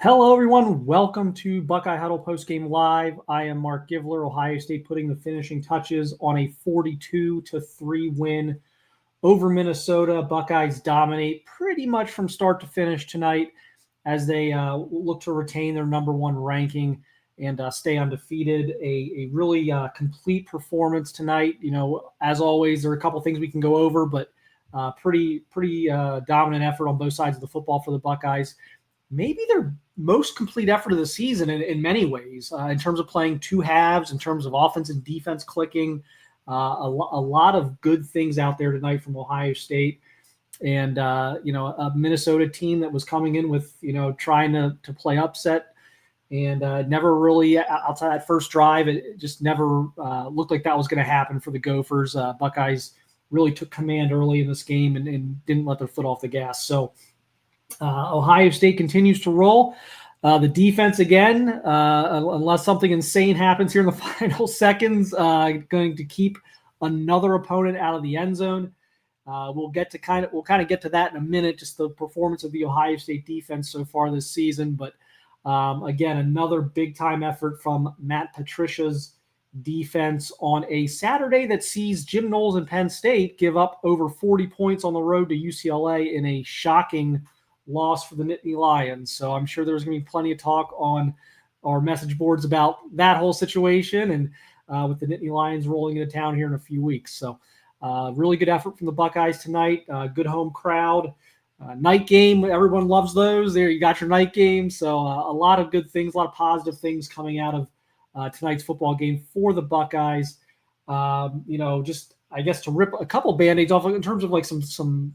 Hello, everyone. Welcome to Buckeye Huddle Postgame Live. I am Mark Givler. Ohio State putting the finishing touches on a 42-3 win over Minnesota. Buckeyes dominate pretty much from start to finish tonight as they look to retain their number one ranking and stay undefeated. A really complete performance tonight. You know, as always, there are a couple things we can go over, but pretty dominant effort on both sides of the football for the Buckeyes. Maybe their most complete effort of the season in many ways, in terms of playing two halves, in terms of offense and defense clicking. A lot of good things out there tonight from Ohio State. And, a Minnesota team that was coming in with, trying to play upset and never really, outside that first drive, it just never looked like that was going to happen for the Gophers. Buckeyes really took command early in this game and didn't let their foot off the gas. So, Ohio State continues to roll. The defense, again, unless something insane happens here in the final seconds, going to keep another opponent out of the end zone. We'll kind of get to that in a minute, just the performance of the Ohio State defense so far this season. But again, another big-time effort from Matt Patricia's defense on a Saturday that sees Jim Knowles and Penn State give up over 40 points on the road to UCLA in a shocking loss for the Nittany Lions. So I'm sure there's going to be plenty of talk on our message boards about that whole situation and with the Nittany Lions rolling into town here in a few weeks. So really good effort from the Buckeyes tonight. Good home crowd. Night game, everyone loves those. There you got your night game. So a lot of good things, a lot of positive things coming out of tonight's football game for the Buckeyes. Just I guess to rip a couple Band-Aids off in terms of like some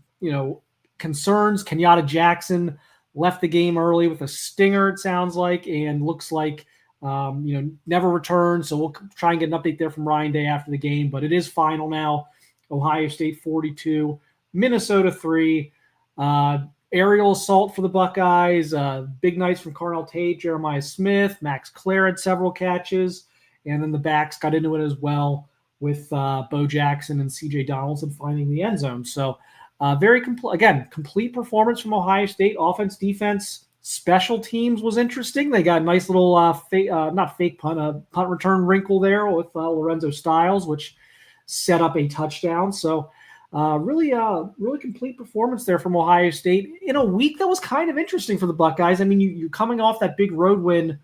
concerns. Kenyatta Jackson left the game early with a stinger, it sounds like, and looks like never returned. So we'll try and get an update there from Ryan Day after the game. But it is final now. Ohio State 42, Minnesota 3. Aerial assault for the Buckeyes. Big nights from Carnell Tate, Jeremiah Smith, Max Clare had several catches, and then the backs got into it as well with Bo Jackson and C.J. Donaldson finding the end zone. So very complete performance from Ohio State. Offense, defense, special teams was interesting. They got a nice little punt return wrinkle there with Lorenzo Styles, which set up a touchdown. So really complete performance there from Ohio State in a week that was kind of interesting for the Buckeyes. I mean, you're coming off that big road win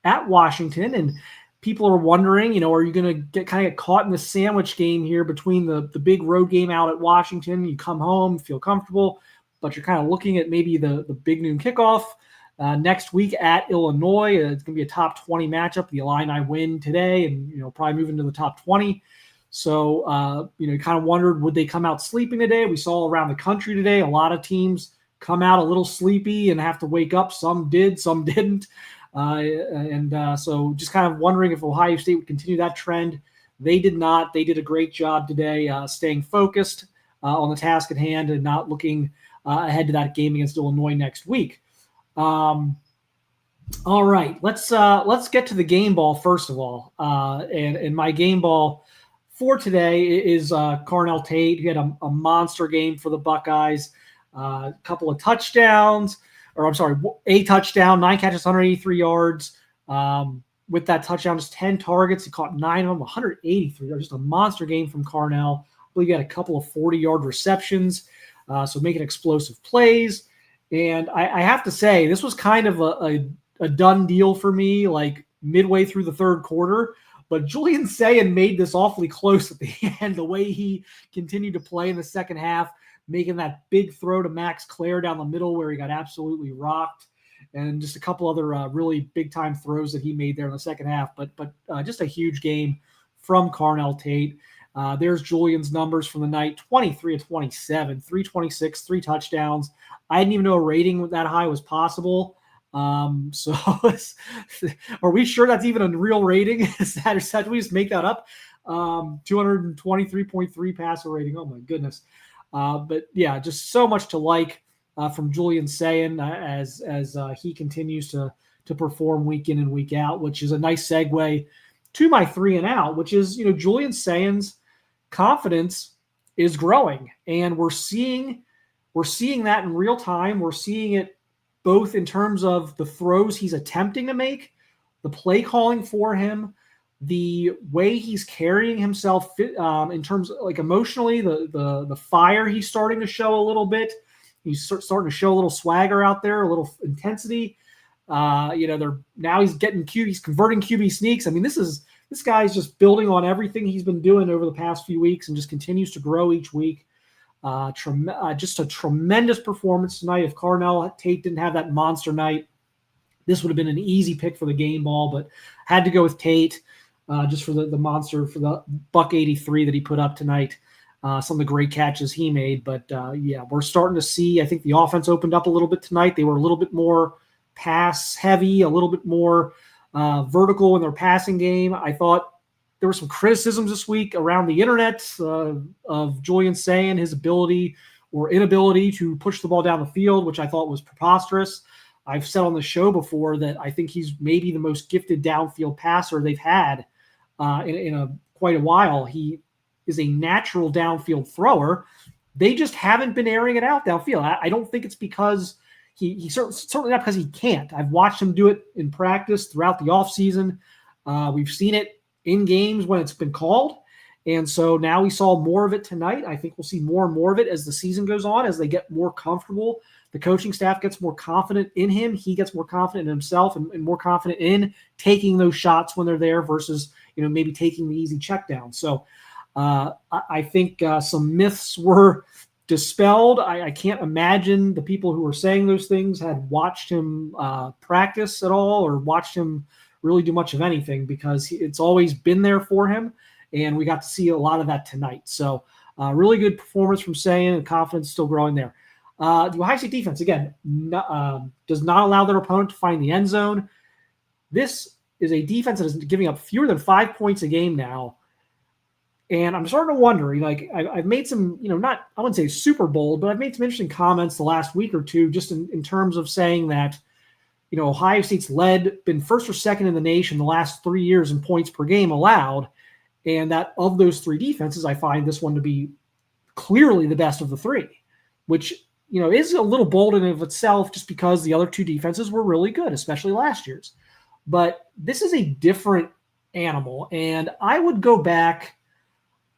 at Washington, and people are wondering, are you going to get caught in the sandwich game here between the big road game out at Washington? You come home, feel comfortable, but you're kind of looking at maybe the big noon kickoff next week at Illinois. It's going to be a top 20 matchup. The Illini win today and, probably move into the top 20. So, you kind of wondered, would they come out sleeping today? We saw around the country today, a lot of teams come out a little sleepy and have to wake up. Some did, some didn't. So just kind of wondering if Ohio State would continue that trend. They did not. They did a great job today staying focused on the task at hand and not looking ahead to that game against Illinois next week. All right, let's get to the game ball first of all. And my game ball for today is Carnell Tate, who had a monster game for the Buckeyes. A couple of touchdowns. A touchdown, 9 catches, 183 yards. With that touchdown, just 10 targets. He caught 9 of them, 183 yards. Just a monster game from Carnell. I believe he had a couple of 40-yard receptions, so making explosive plays. And I have to say, this was kind of a done deal for me, like midway through the third quarter. But Julian Sayin made this awfully close at the end, the way he continued to play in the second half, making that big throw to Max Clare down the middle where he got absolutely rocked, and just a couple other really big-time throws that he made there in the second half. But just a huge game from Carnell Tate. There's Julian's numbers from the night, 23 of 27, 326, 3 touchdowns. I didn't even know a rating that high was possible. So are we sure that's even a real rating? Is that we just make that up? 223.3 passer rating. Oh my goodness. But yeah, just so much to like from Julian Sayin as he continues to perform week in and week out, which is a nice segue to my 3 and out, which is, Julian Sayin's confidence is growing, and we're seeing that in real time. We're seeing it both in terms of the throws he's attempting to make, the play calling for him, the way he's carrying himself in terms of like emotionally, the fire he's starting to show a little bit. He's starting to show a little swagger out there, a little intensity. Now he's converting QB sneaks. I mean, this guy's just building on everything he's been doing over the past few weeks and just continues to grow each week. Just a tremendous performance tonight. If Carnell Tate didn't have that monster night, this would have been an easy pick for the game ball, but had to go with Tate just for the monster, for the buck 83 that he put up tonight. Some of the great catches he made. But we're starting to see, I think the offense opened up a little bit tonight. They were a little bit more pass heavy, a little bit more vertical in their passing game. I thought there were some criticisms this week around the internet of Julian Sayin, his ability or inability to push the ball down the field, which I thought was preposterous. I've said on the show before that I think he's maybe the most gifted downfield passer they've had in quite a while. He is a natural downfield thrower. They just haven't been airing it out downfield. I don't think it's because he certainly not because he can't. I've watched him do it in practice throughout the offseason. We've seen it in games when it's been called. And so now we saw more of it tonight. I think we'll see more and more of it as the season goes on, as they get more comfortable. The coaching staff gets more confident in him. He gets more confident in himself and more confident in taking those shots when they're there versus, maybe taking the easy check down. So I think some myths were dispelled. I can't imagine the people who were saying those things had watched him practice at all or watched him really do much of anything, because it's always been there for him. And we got to see a lot of that tonight. So really good performance from Sayin, and confidence still growing there. The Ohio State defense, again, does not allow their opponent to find the end zone. This is a defense that is giving up fewer than 5 points a game now. And I'm starting to wonder, I've made some, I wouldn't say super bold, but I've made some interesting comments the last week or two, just in terms of saying that, Ohio State's been first or second in the nation the last 3 years in points per game allowed. And that of those three defenses, I find this one to be clearly the best of the three, which, is a little bold in and of itself, just because the other two defenses were really good, especially last year's. But this is a different animal. And I would go back.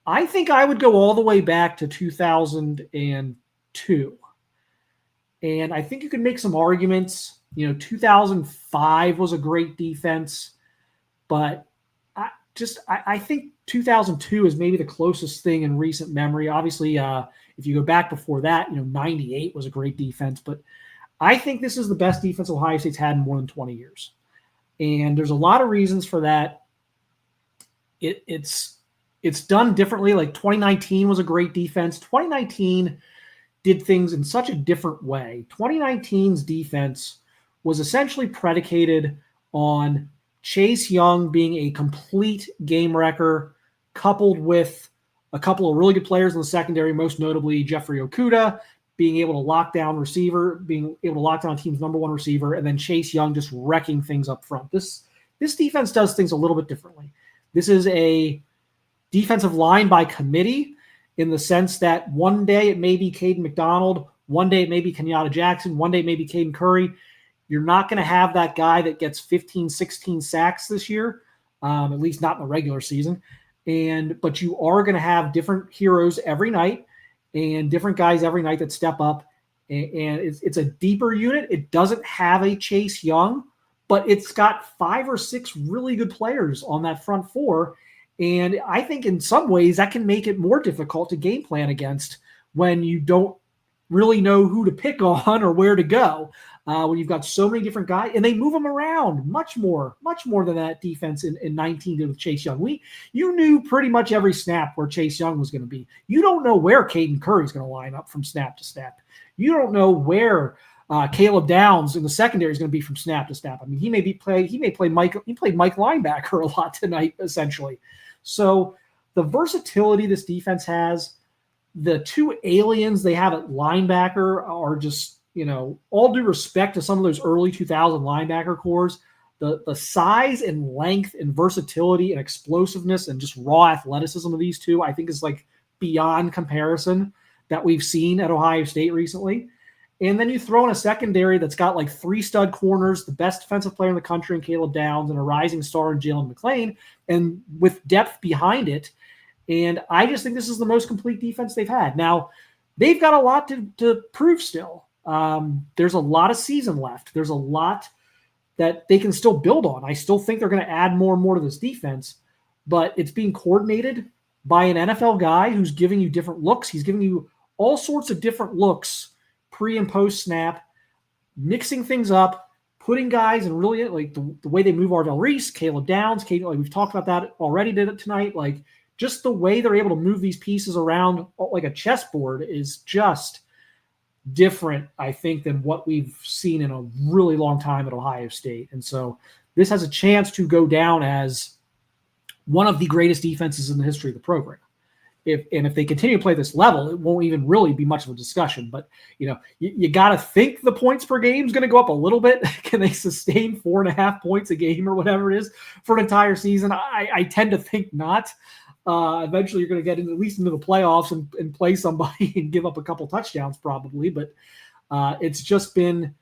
I think I would go all the way back to 2002. And I think you could make some arguments. 2005 was a great defense, but I think 2002 is maybe the closest thing in recent memory. Obviously, if you go back before that, 98 was a great defense, but I think this is the best defense Ohio State's had in more than 20 years. And there's a lot of reasons for that. It's done differently. Like 2019 was a great defense. 2019 did things in such a different way. 2019's defense was essentially predicated on Chase Young being a complete game wrecker, coupled with a couple of really good players in the secondary, most notably Jeffrey Okudah, being able to lock down receiver, being able to lock down a team's number one receiver, and then Chase Young just wrecking things up front. This defense does things a little bit differently. This is a defensive line by committee, in the sense that one day it may be Caden McDonald, one day it may be Kenyatta Jackson, one day it may be Caden Curry. You're not going to have that guy that gets 15, 16 sacks this year, at least not in the regular season. But you are going to have different heroes every night and different guys every night that step up. And it's a deeper unit. It doesn't have a Chase Young, but it's got 5 or 6 really good players on that front four. And I think in some ways that can make it more difficult to game plan against when you don't really know who to pick on or where to go. When you've got so many different guys, and they move them around much more than that defense in 19 did with Chase Young. You knew pretty much every snap where Chase Young was going to be. You don't know where Caden Curry is going to line up from snap to snap. You don't know where Caleb Downs in the secondary is going to be from snap to snap. I mean, he played Mike linebacker a lot tonight, essentially. So the versatility this defense has, the two aliens they have at linebacker are just, all due respect to some of those early 2000 linebacker cores, the size and length and versatility and explosiveness and just raw athleticism of these two, I think is like beyond comparison that we've seen at Ohio State recently. And then you throw in a secondary that's got like 3 stud corners, the best defensive player in the country in Caleb Downs, and a rising star in Jalen McClain, and with depth behind it. And I just think this is the most complete defense they've had. Now, they've got a lot to prove still. There's a lot of season left. There's a lot that they can still build on. I still think they're going to add more and more to this defense, but it's being coordinated by an NFL guy who's giving you different looks. He's giving you all sorts of different looks pre and post snap, mixing things up, putting guys in really like the way they move Arvell Reese, Caleb Downs, like we've talked about that already tonight. Like just the way they're able to move these pieces around like a chessboard is just different, I think, than what we've seen in a really long time at Ohio State. And so this has a chance to go down as one of the greatest defenses in the history of the program. If they continue to play this level, it won't even really be much of a discussion. But, you got to think the points per game is going to go up a little bit. Can they sustain 4.5 points a game or whatever it is for an entire season? I tend to think not. Eventually, you're going to get at least into the playoffs and play somebody and give up a couple touchdowns probably. But it's just been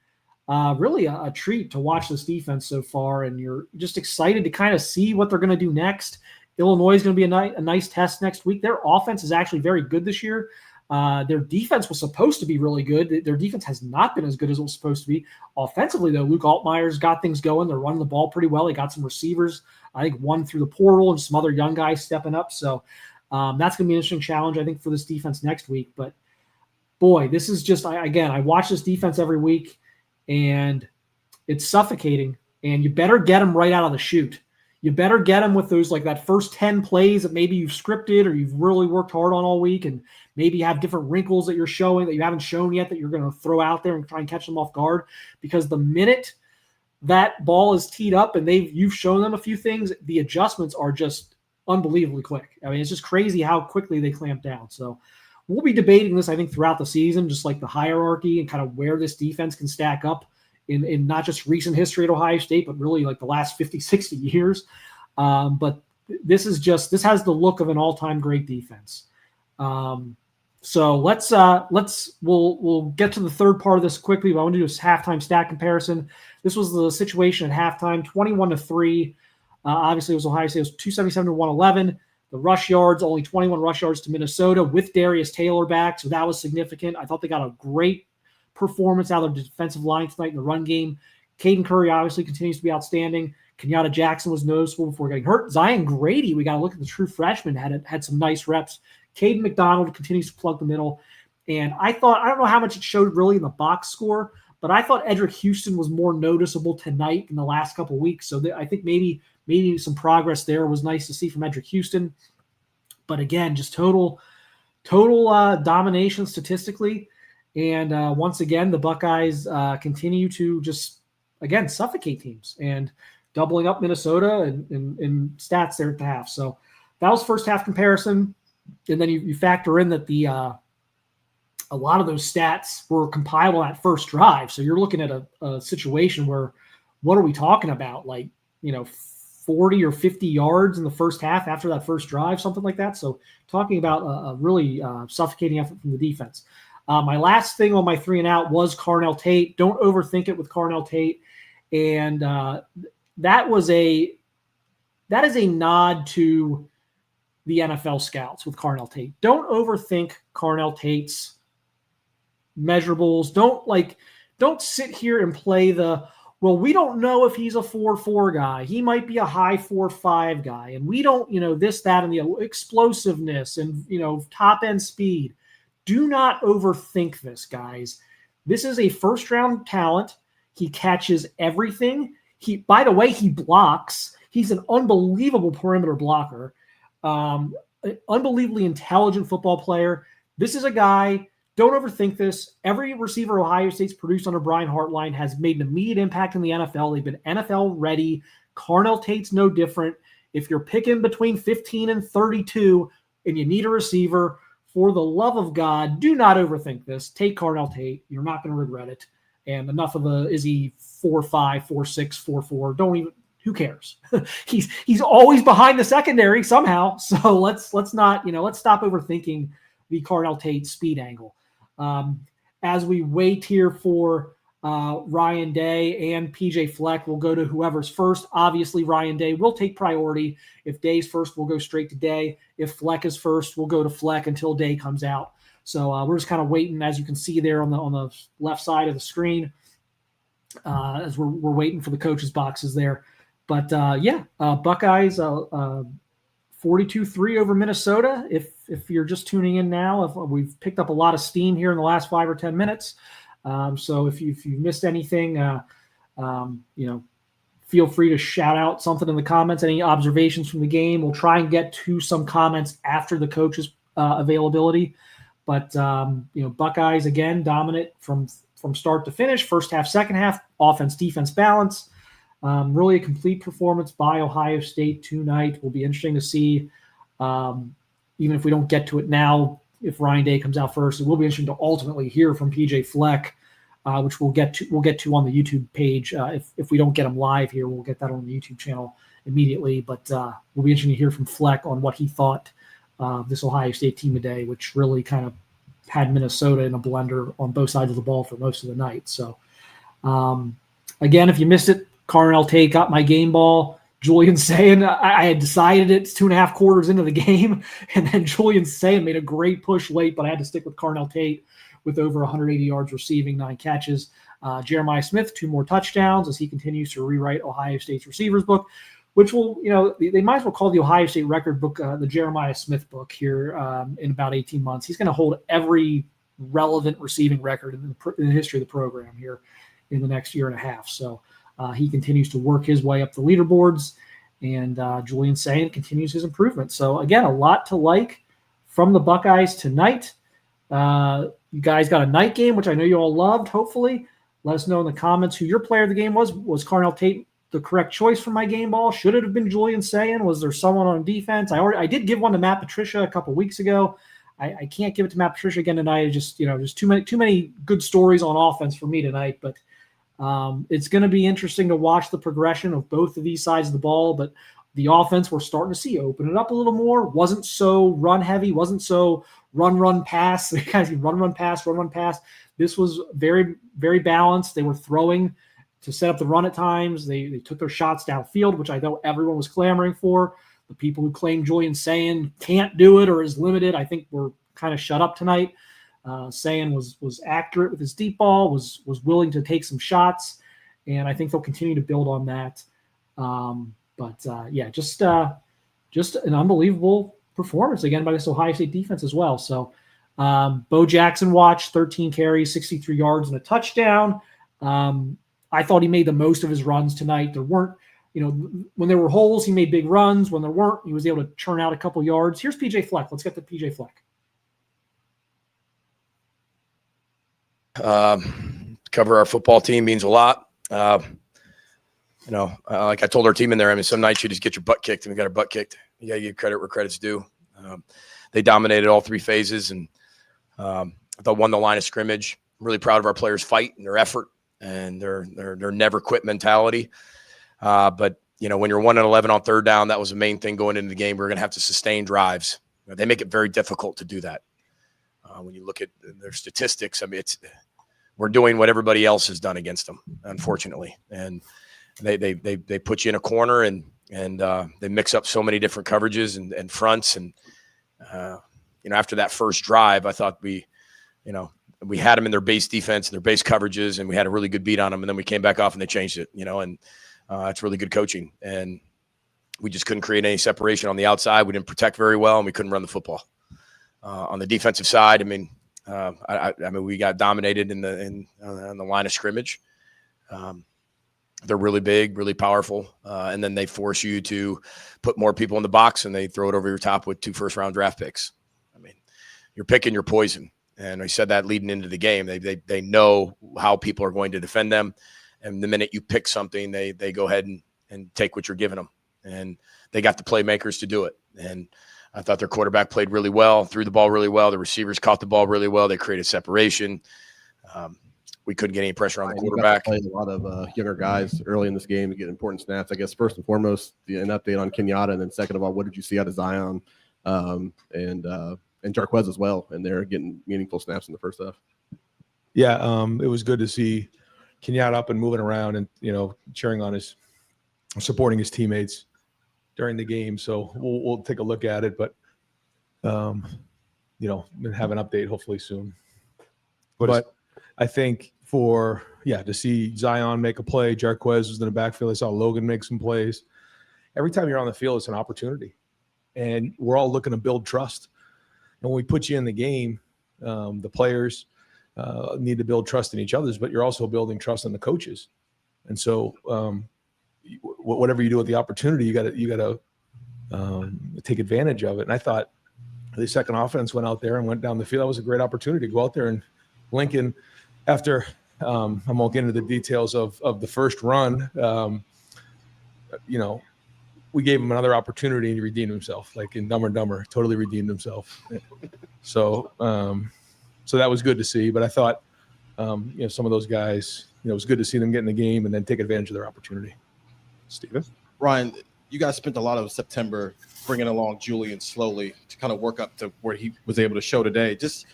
really a treat to watch this defense so far. And you're just excited to kind of see what they're going to do next. Illinois is going to be a nice test next week. Their offense is actually very good this year. Their defense was supposed to be really good. Their defense has not been as good as it was supposed to be. Offensively, though, Luke Altmaier's got things going. They're running the ball pretty well. They got some receivers, I think one through the portal and some other young guys stepping up. So that's going to be an interesting challenge, I think, for this defense next week. But, boy, this is just, I watch this defense every week, and it's suffocating. And you better get them right out of the chute. You better get them with those, like that first 10 plays that maybe you've scripted or you've really worked hard on all week, and maybe have different wrinkles that you're showing that you haven't shown yet that you're going to throw out there and try and catch them off guard. Because the minute that ball is teed up and you've shown them a few things, the adjustments are just unbelievably quick. I mean, it's just crazy how quickly they clamp down. So we'll be debating this, I think, throughout the season, just like the hierarchy and kind of where this defense can stack up in not just recent history at Ohio State, but really like the last 50, 60 years. But this has the look of an all-time great defense. So we'll get to the third part of this quickly, but I want to do a halftime stat comparison. This was the situation at halftime, 21-3. Obviously, it was Ohio State. It was 277 to 111. The rush yards, only 21 rush yards to Minnesota with Darius Taylor back, so that was significant. I thought they got a great performance out of the defensive line tonight in the run game. Caden Curry obviously continues to be outstanding. Kenyatta Jackson was noticeable before getting hurt. Zion Grady, we got to look at the true freshman, had some nice reps. Caden McDonald continues to plug the middle. And I don't know how much it showed really in the box score, but I thought Edric Houston was more noticeable tonight in the last couple of weeks. So I think maybe some progress there was nice to see from Edric Houston. But again, just total domination statistically. And once again, the Buckeyes continue to just, again, suffocate teams and doubling up Minnesota in stats there at the half. So that was first half comparison. And then you factor in that a lot of those stats were compiled on that first drive. So you're looking at a situation where, what are we talking about? 40 or 50 yards in the first half after that first drive, something like that. So talking about a really suffocating effort from the defense. My last thing on my 3 and out was Carnell Tate. Don't overthink it with Carnell Tate. And that is a nod to the NFL scouts with Carnell Tate. Don't overthink Carnell Tate's measurables. Don't sit here and play we don't know if he's a 4.4 guy. He might be a high 4.5 guy. And we don't, this, that, and the explosiveness and, top end speed. Do not overthink this, guys. This is a first-round talent. He catches everything. By the way, he blocks. He's an unbelievable perimeter blocker. Unbelievably intelligent football player. This is a guy, don't overthink this. Every receiver Ohio State's produced under Brian Hartline has made an immediate impact in the NFL. They've been NFL ready. Carnell Tate's no different. If you're picking between 15 and 32 and you need a receiver, for the love of God, do not overthink this. Take Carnell Tate. You're not going to regret it. And enough of is he 4.5, 4.6, 4.4? Don't even. Who cares? he's always behind the secondary somehow. So let's not. Let's stop overthinking the Carnell Tate speed angle. as we wait here for Ryan Day and PJ Fleck, we'll go to whoever's first. Obviously, Ryan Day will take priority. If Day's first, we'll go straight to Day. If Fleck is first, we'll go to Fleck until Day comes out. So we're just kind of waiting, as you can see there on the left side of the screen, as we're waiting for the coaches' boxes there. But Buckeyes 42-3 over Minnesota. If you're just tuning in now, we've picked up a lot of steam here in the last 5 or 10 minutes. So if you missed anything, feel free to shout out something in the comments, any observations from the game. We'll try and get to some comments after the coaches' availability. But, Buckeyes, again, dominant from start to finish, first half, second half, offense, defense balance. Really a complete performance by Ohio State tonight. Will be interesting to see, even if we don't get to it now, if Ryan Day comes out first. It will be interesting to ultimately hear from PJ Fleck, which we'll get to on the YouTube page. If we don't get him live here, we'll get that on the YouTube channel immediately. But we'll be interesting to hear from Fleck on what he thought this Ohio State team today, which really kind of had Minnesota in a blender on both sides of the ball for most of the night. So, again, if you missed it, Carnell Tate got my game ball. Julian Sayin, I had decided it's 2.5 quarters into the game, and then Julian Sayin made a great push late, but I had to stick with Carnell Tate with over 180 yards receiving, 9 catches. Jeremiah Smith, 2 more touchdowns as he continues to rewrite Ohio State's receivers book, which will, they might as well call the Ohio State record book the Jeremiah Smith book here in about 18 months. He's going to hold every relevant receiving record in the history of the program here in the next year and a half. So he continues to work his way up the leaderboards, and Julian Sayin continues his improvement. So, again, a lot to like from the Buckeyes tonight. You guys got a night game, which I know you all loved, hopefully. Let us know in the comments who your player of the game was. Was Carnell Tate the correct choice for my game ball? Should it have been Julian Sayin? Was there someone on defense? I did give one to Matt Patricia a couple weeks ago. I can't give it to Matt Patricia again tonight. It's just, just too many good stories on offense for me tonight. But it's going to be interesting to watch the progression of both of these sides of the ball. But the offense we're starting to see open it up a little more. Wasn't so run heavy. Wasn't so run pass. You guys can run pass. This was very, very balanced. They were throwing to set up the run at times. They took their shots downfield, which I know everyone was clamoring for. The people who claim Julian Sayin can't do it or is limited, I think were kind of shut up tonight. Sayin was accurate with his deep ball, was willing to take some shots, and I think they'll continue to build on that. Just an unbelievable performance again by this Ohio State defense as well. So Bo Jackson watched 13 carries, 63 yards, and a touchdown. I thought he made the most of his runs tonight. There weren't, when there were holes, he made big runs. When there weren't, he was able to churn out a couple yards. Here's PJ Fleck. Let's get to PJ Fleck. Cover our football team means a lot. Like I told our team in there, some nights you just get your butt kicked, and we got our butt kicked. You got to give credit where credit's due. They dominated all 3 phases, and I thought won the line of scrimmage. I'm really proud of our players' fight and their effort and their never quit mentality. But when you're 1-11 on third down, that was the main thing going into the game. We're going to have to sustain drives. They make it very difficult to do that. When you look at their statistics, we're doing what everybody else has done against them, unfortunately. And they put you in a corner and they mix up so many different coverages and fronts. And, after that first drive, I thought we had them in their base defense and their base coverages, and we had a really good beat on them. And then we came back off and they changed it, and it's really good coaching. And we just couldn't create any separation on the outside. We didn't protect very well, and we couldn't run the football. On the defensive side, we got dominated on the line of scrimmage. They're really big, really powerful, and then they force you to put more people in the box, and they throw it over your top with 2 first-round draft picks. You're picking your poison, and I said that leading into the game. They know how people are going to defend them, and the minute you pick something, they go ahead and take what you're giving them, and they got the playmakers to do it. And I thought their quarterback played really well, threw the ball really well. The receivers caught the ball really well. They created separation. We couldn't get any pressure on the quarterback. Played a lot of younger guys early in this game to get important snaps. I guess first and foremost, an update on Kenyatta, and then second of all, what did you see out of Zion and Jarquez as well? And they're getting meaningful snaps in the first half. Yeah, it was good to see Kenyatta up and moving around and, cheering on supporting his teammates during the game. So we'll take a look at it, but, have an update hopefully soon. But I think to see Zion make a play, Jarquez was in the backfield. I saw Logan make some plays. Every time you're on the field, it's an opportunity. And we're all looking to build trust. And when we put you in the game, the players need to build trust in each other, but you're also building trust in the coaches. And so whatever you do with the opportunity, you got to take advantage of it. And I thought the second offense went out there and went down the field. That was a great opportunity to go out there. And Lincoln, after I won't get into the details of the first run, we gave him another opportunity and he redeemed himself, like in Dumb and Dumber, totally redeemed himself. So that was good to see. But I thought, some of those guys, it was good to see them get in the game and then take advantage of their opportunity. Steven? Ryan, you guys spent a lot of September bringing along Julian slowly to kind of work up to where he was able to show today. Just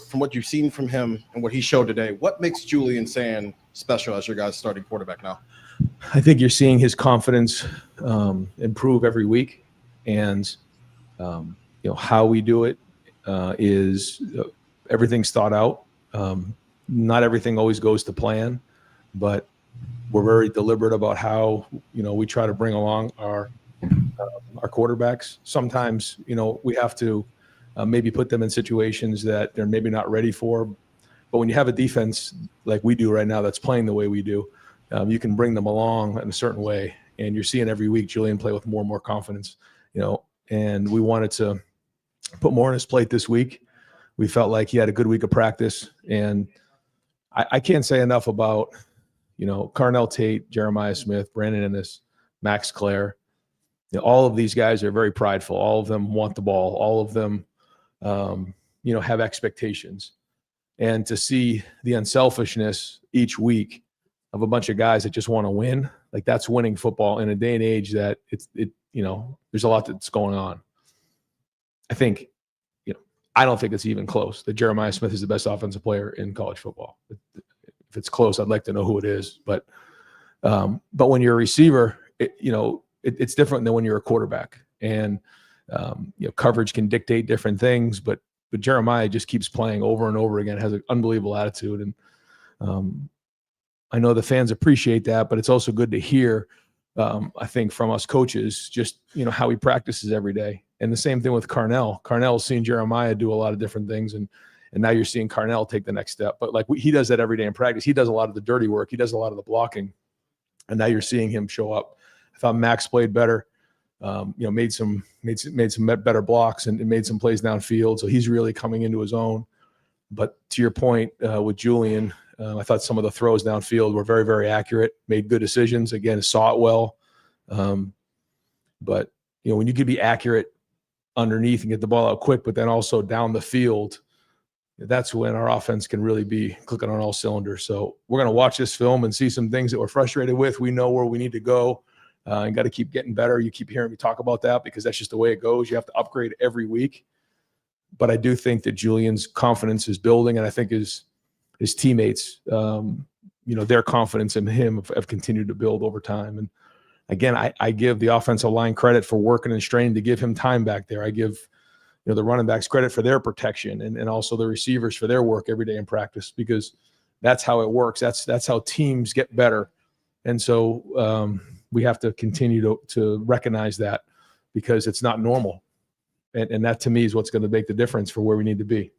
from what you've seen from him and what he showed today, what makes Julian Sayin special as your guys' starting quarterback now? I think you're seeing his confidence improve every week, and how we do it is everything's thought out. Not everything always goes to plan, but we're very deliberate about how we try to bring along our quarterbacks. Sometimes we have to maybe put them in situations that they're maybe not ready for, but when you have a defense like we do right now that's playing the way we do, you can bring them along in a certain way. And you're seeing every week Julian play with more and more confidence, and we wanted to put more on his plate this week. We felt like he had a good week of practice, and I can't say enough about, Carnell Tate, Jeremiah Smith, Brandon Ennis, Max Clare. All of these guys are very prideful. All of them want the ball. All of them, have expectations. And to see the unselfishness each week of a bunch of guys that just want to win, like that's winning football in a day and age that there's a lot that's going on. I think, I don't think it's even close that Jeremiah Smith is the best offensive player in college football. If it's close, I'd like to know who it is. But when you're a receiver, it's different than when you're a quarterback. And coverage can dictate different things, but Jeremiah just keeps playing over and over again, has an unbelievable attitude. And I know the fans appreciate that, but it's also good to hear, I think, from us coaches, just, how he practices every day. And the same thing with Carnell. Carnell's seen Jeremiah do a lot of different things, and now you're seeing Carnell take the next step. But he does that every day in practice. He does a lot of the dirty work. He does a lot of the blocking, and now you're seeing him show up. I thought Max played better, made some better blocks and made some plays downfield. So he's really coming into his own. But to your point with Julian, I thought some of the throws downfield were very, very accurate, made good decisions. Again, saw it well. But when you can be accurate underneath and get the ball out quick, but then also down the field, that's when our offense can really be clicking on all cylinders. So we're going to watch this film and see some things that we're frustrated with. We know where we need to go and got to keep getting better. You keep hearing me talk about that because that's just the way it goes. You have to upgrade every week. But I do think that Julian's confidence is building, and I think his teammates, their confidence in him have continued to build over time. And again, I give the offensive line credit for working and straining to give him time back there. I give the running backs credit for their protection and also the receivers for their work every day in practice, because that's how it works. That's how teams get better. And so we have to continue to recognize that, because it's not normal. And that to me is what's going to make the difference for where we need to be.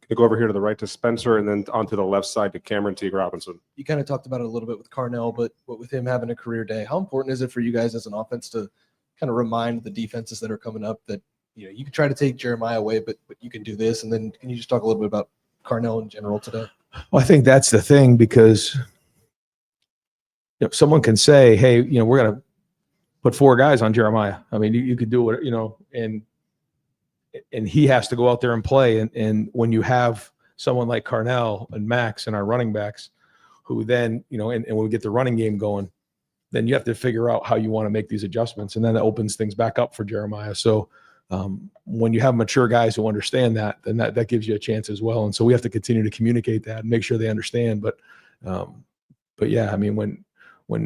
They go over here to the right to Spencer and then onto the left side to Cameron Teague Robinson. You kind of talked about it a little bit with Carnell, but with him having a career day, how important is it for you guys as an offense to kind of remind the defenses that are coming up that, you can try to take Jeremiah away, but you can do this? And then can you just talk a little bit about Carnell in general today? Well, I think that's the thing, because someone can say, hey, we're going to put 4 guys on Jeremiah. I mean, you could do it, and he has to go out there and play. And when you have someone like Carnell and Max and our running backs, who then, and when we get the running game going, then you have to figure out how you want to make these adjustments. And then it opens things back up for Jeremiah. So when you have mature guys who understand that, then that gives you a chance as well. And so we have to continue to communicate that and make sure they understand. But yeah, I mean, when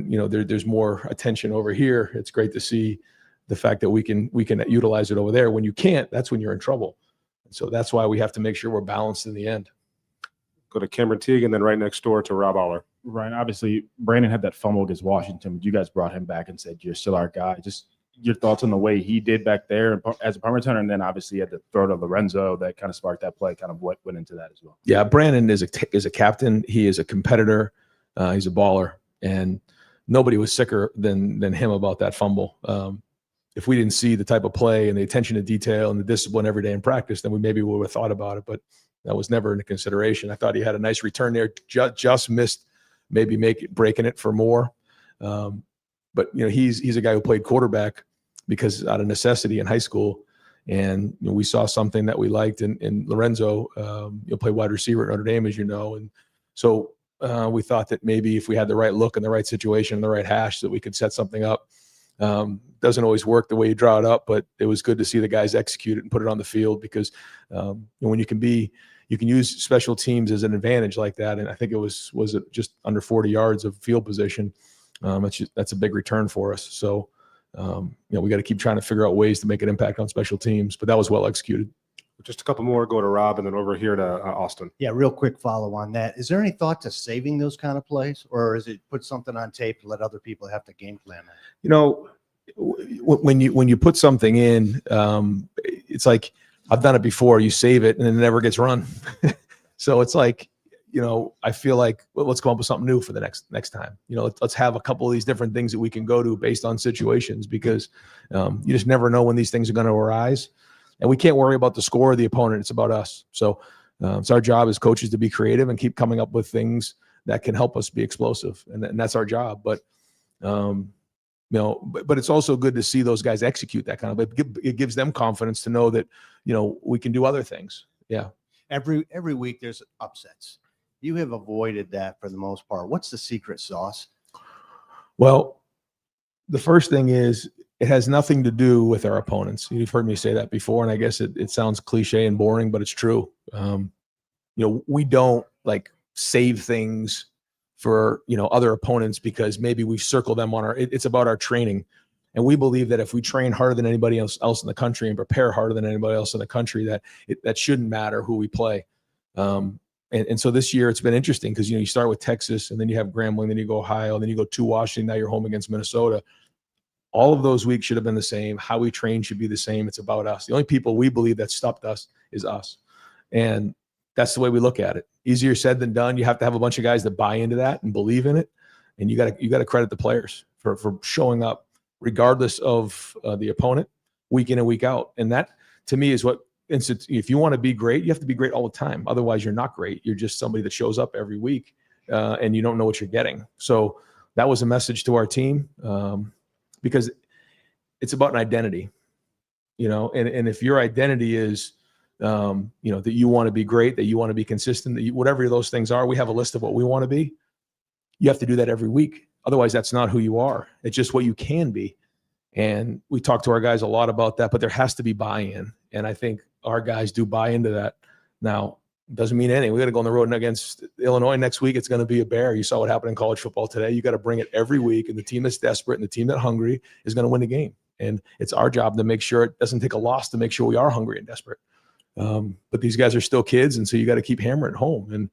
there's more attention over here, it's great to see the fact that we can utilize it over there. When you can't, that's when you're in trouble. And so that's why we have to make sure we're balanced in the end. Go to Cameron Teague, and then right next door to Rob Aller. Right. Obviously, Brandon had that fumble against Washington, but you guys brought him back and said, you're still our guy. Just your thoughts on the way he did back there as a punt returner, and then obviously had the throw to Lorenzo that kind of sparked that play, kind of what went into that as well. Yeah, Brandon is a captain. He is a competitor. He's a baller, and nobody was sicker than him about that fumble. If we didn't see the type of play and the attention to detail and the discipline every day in practice, then we maybe would have thought about it, but that was never into consideration. I thought he had a nice return there, just missed maybe breaking it for more. But he's a guy who played quarterback because out of necessity in high school, and we saw something that we liked in Lorenzo. Play wide receiver at Notre Dame, as you know, and so we thought that maybe if we had the right look and the right situation and the right hash, that we could set something up. Doesn't always work the way you draw it up, but it was good to see the guys execute it and put it on the field because when you can use special teams as an advantage like that. And I think it was it just under 40 yards of field position. That's a big return for us. So, we got to keep trying to figure out ways to make an impact on special teams, but that was well executed. Just a couple more, go to Rob, and then over here to Austin. Yeah, real quick follow on that. Is there any thought to saving those kind of plays, or is it put something on tape to let other people have to game plan that? When you put something in, it's like I've done it before. You save it and it never gets run. So it's like, I feel like, well, let's come up with something new for the next time. Let's have a couple of these different things that we can go to based on situations because you just never know when these things are going to arise. And we can't worry about the score of the opponent. It's about us. So it's our job as coaches to be creative and keep coming up with things that can help us be explosive. And that's our job. But, but it's also good to see those guys execute that kind of, it gives them confidence to know that, we can do other things. Yeah. Every week there's upsets. You have avoided that for the most part. What's the secret sauce? Well, the first thing is it has nothing to do with our opponents. You've heard me say that before, and I guess it sounds cliche and boring, but it's true. We don't save things for, other opponents because maybe we've circled them on it's about our training. And we believe that if we train harder than anybody else in the country and prepare harder than anybody else in the country, that shouldn't matter who we play. And so this year it's been interesting because, you start with Texas and then you have Grambling, then you go Ohio, then you go to Washington, now you're home against Minnesota. All of those weeks should have been the same. How we train should be the same. It's about us. The only people we believe that stopped us is us. And that's the way we look at it. Easier said than done. You have to have a bunch of guys that buy into that and believe in it. And you got to credit the players for showing up regardless of the opponent week in and week out. And that to me is what, if you want to be great, you have to be great all the time. Otherwise you're not great. You're just somebody that shows up every week and you don't know what you're getting. So that was a message to our team because it's about an identity, and if your identity is, that you want to be great, that you want to be consistent, that whatever those things are, we have a list of what we want to be. You have to do that every week. Otherwise, that's not who you are. It's just what you can be. And we talk to our guys a lot about that, but there has to be buy-in. And I think our guys do buy into that. Now, it doesn't mean anything. We got to go on the road against Illinois next week. It's going to be a bear. You saw what happened in college football today. You got to bring it every week. And the team that's desperate and the team that's hungry is going to win the game. And it's our job to make sure it doesn't take a loss to make sure we are hungry and desperate. But these guys are still kids. And so you got to keep hammering home.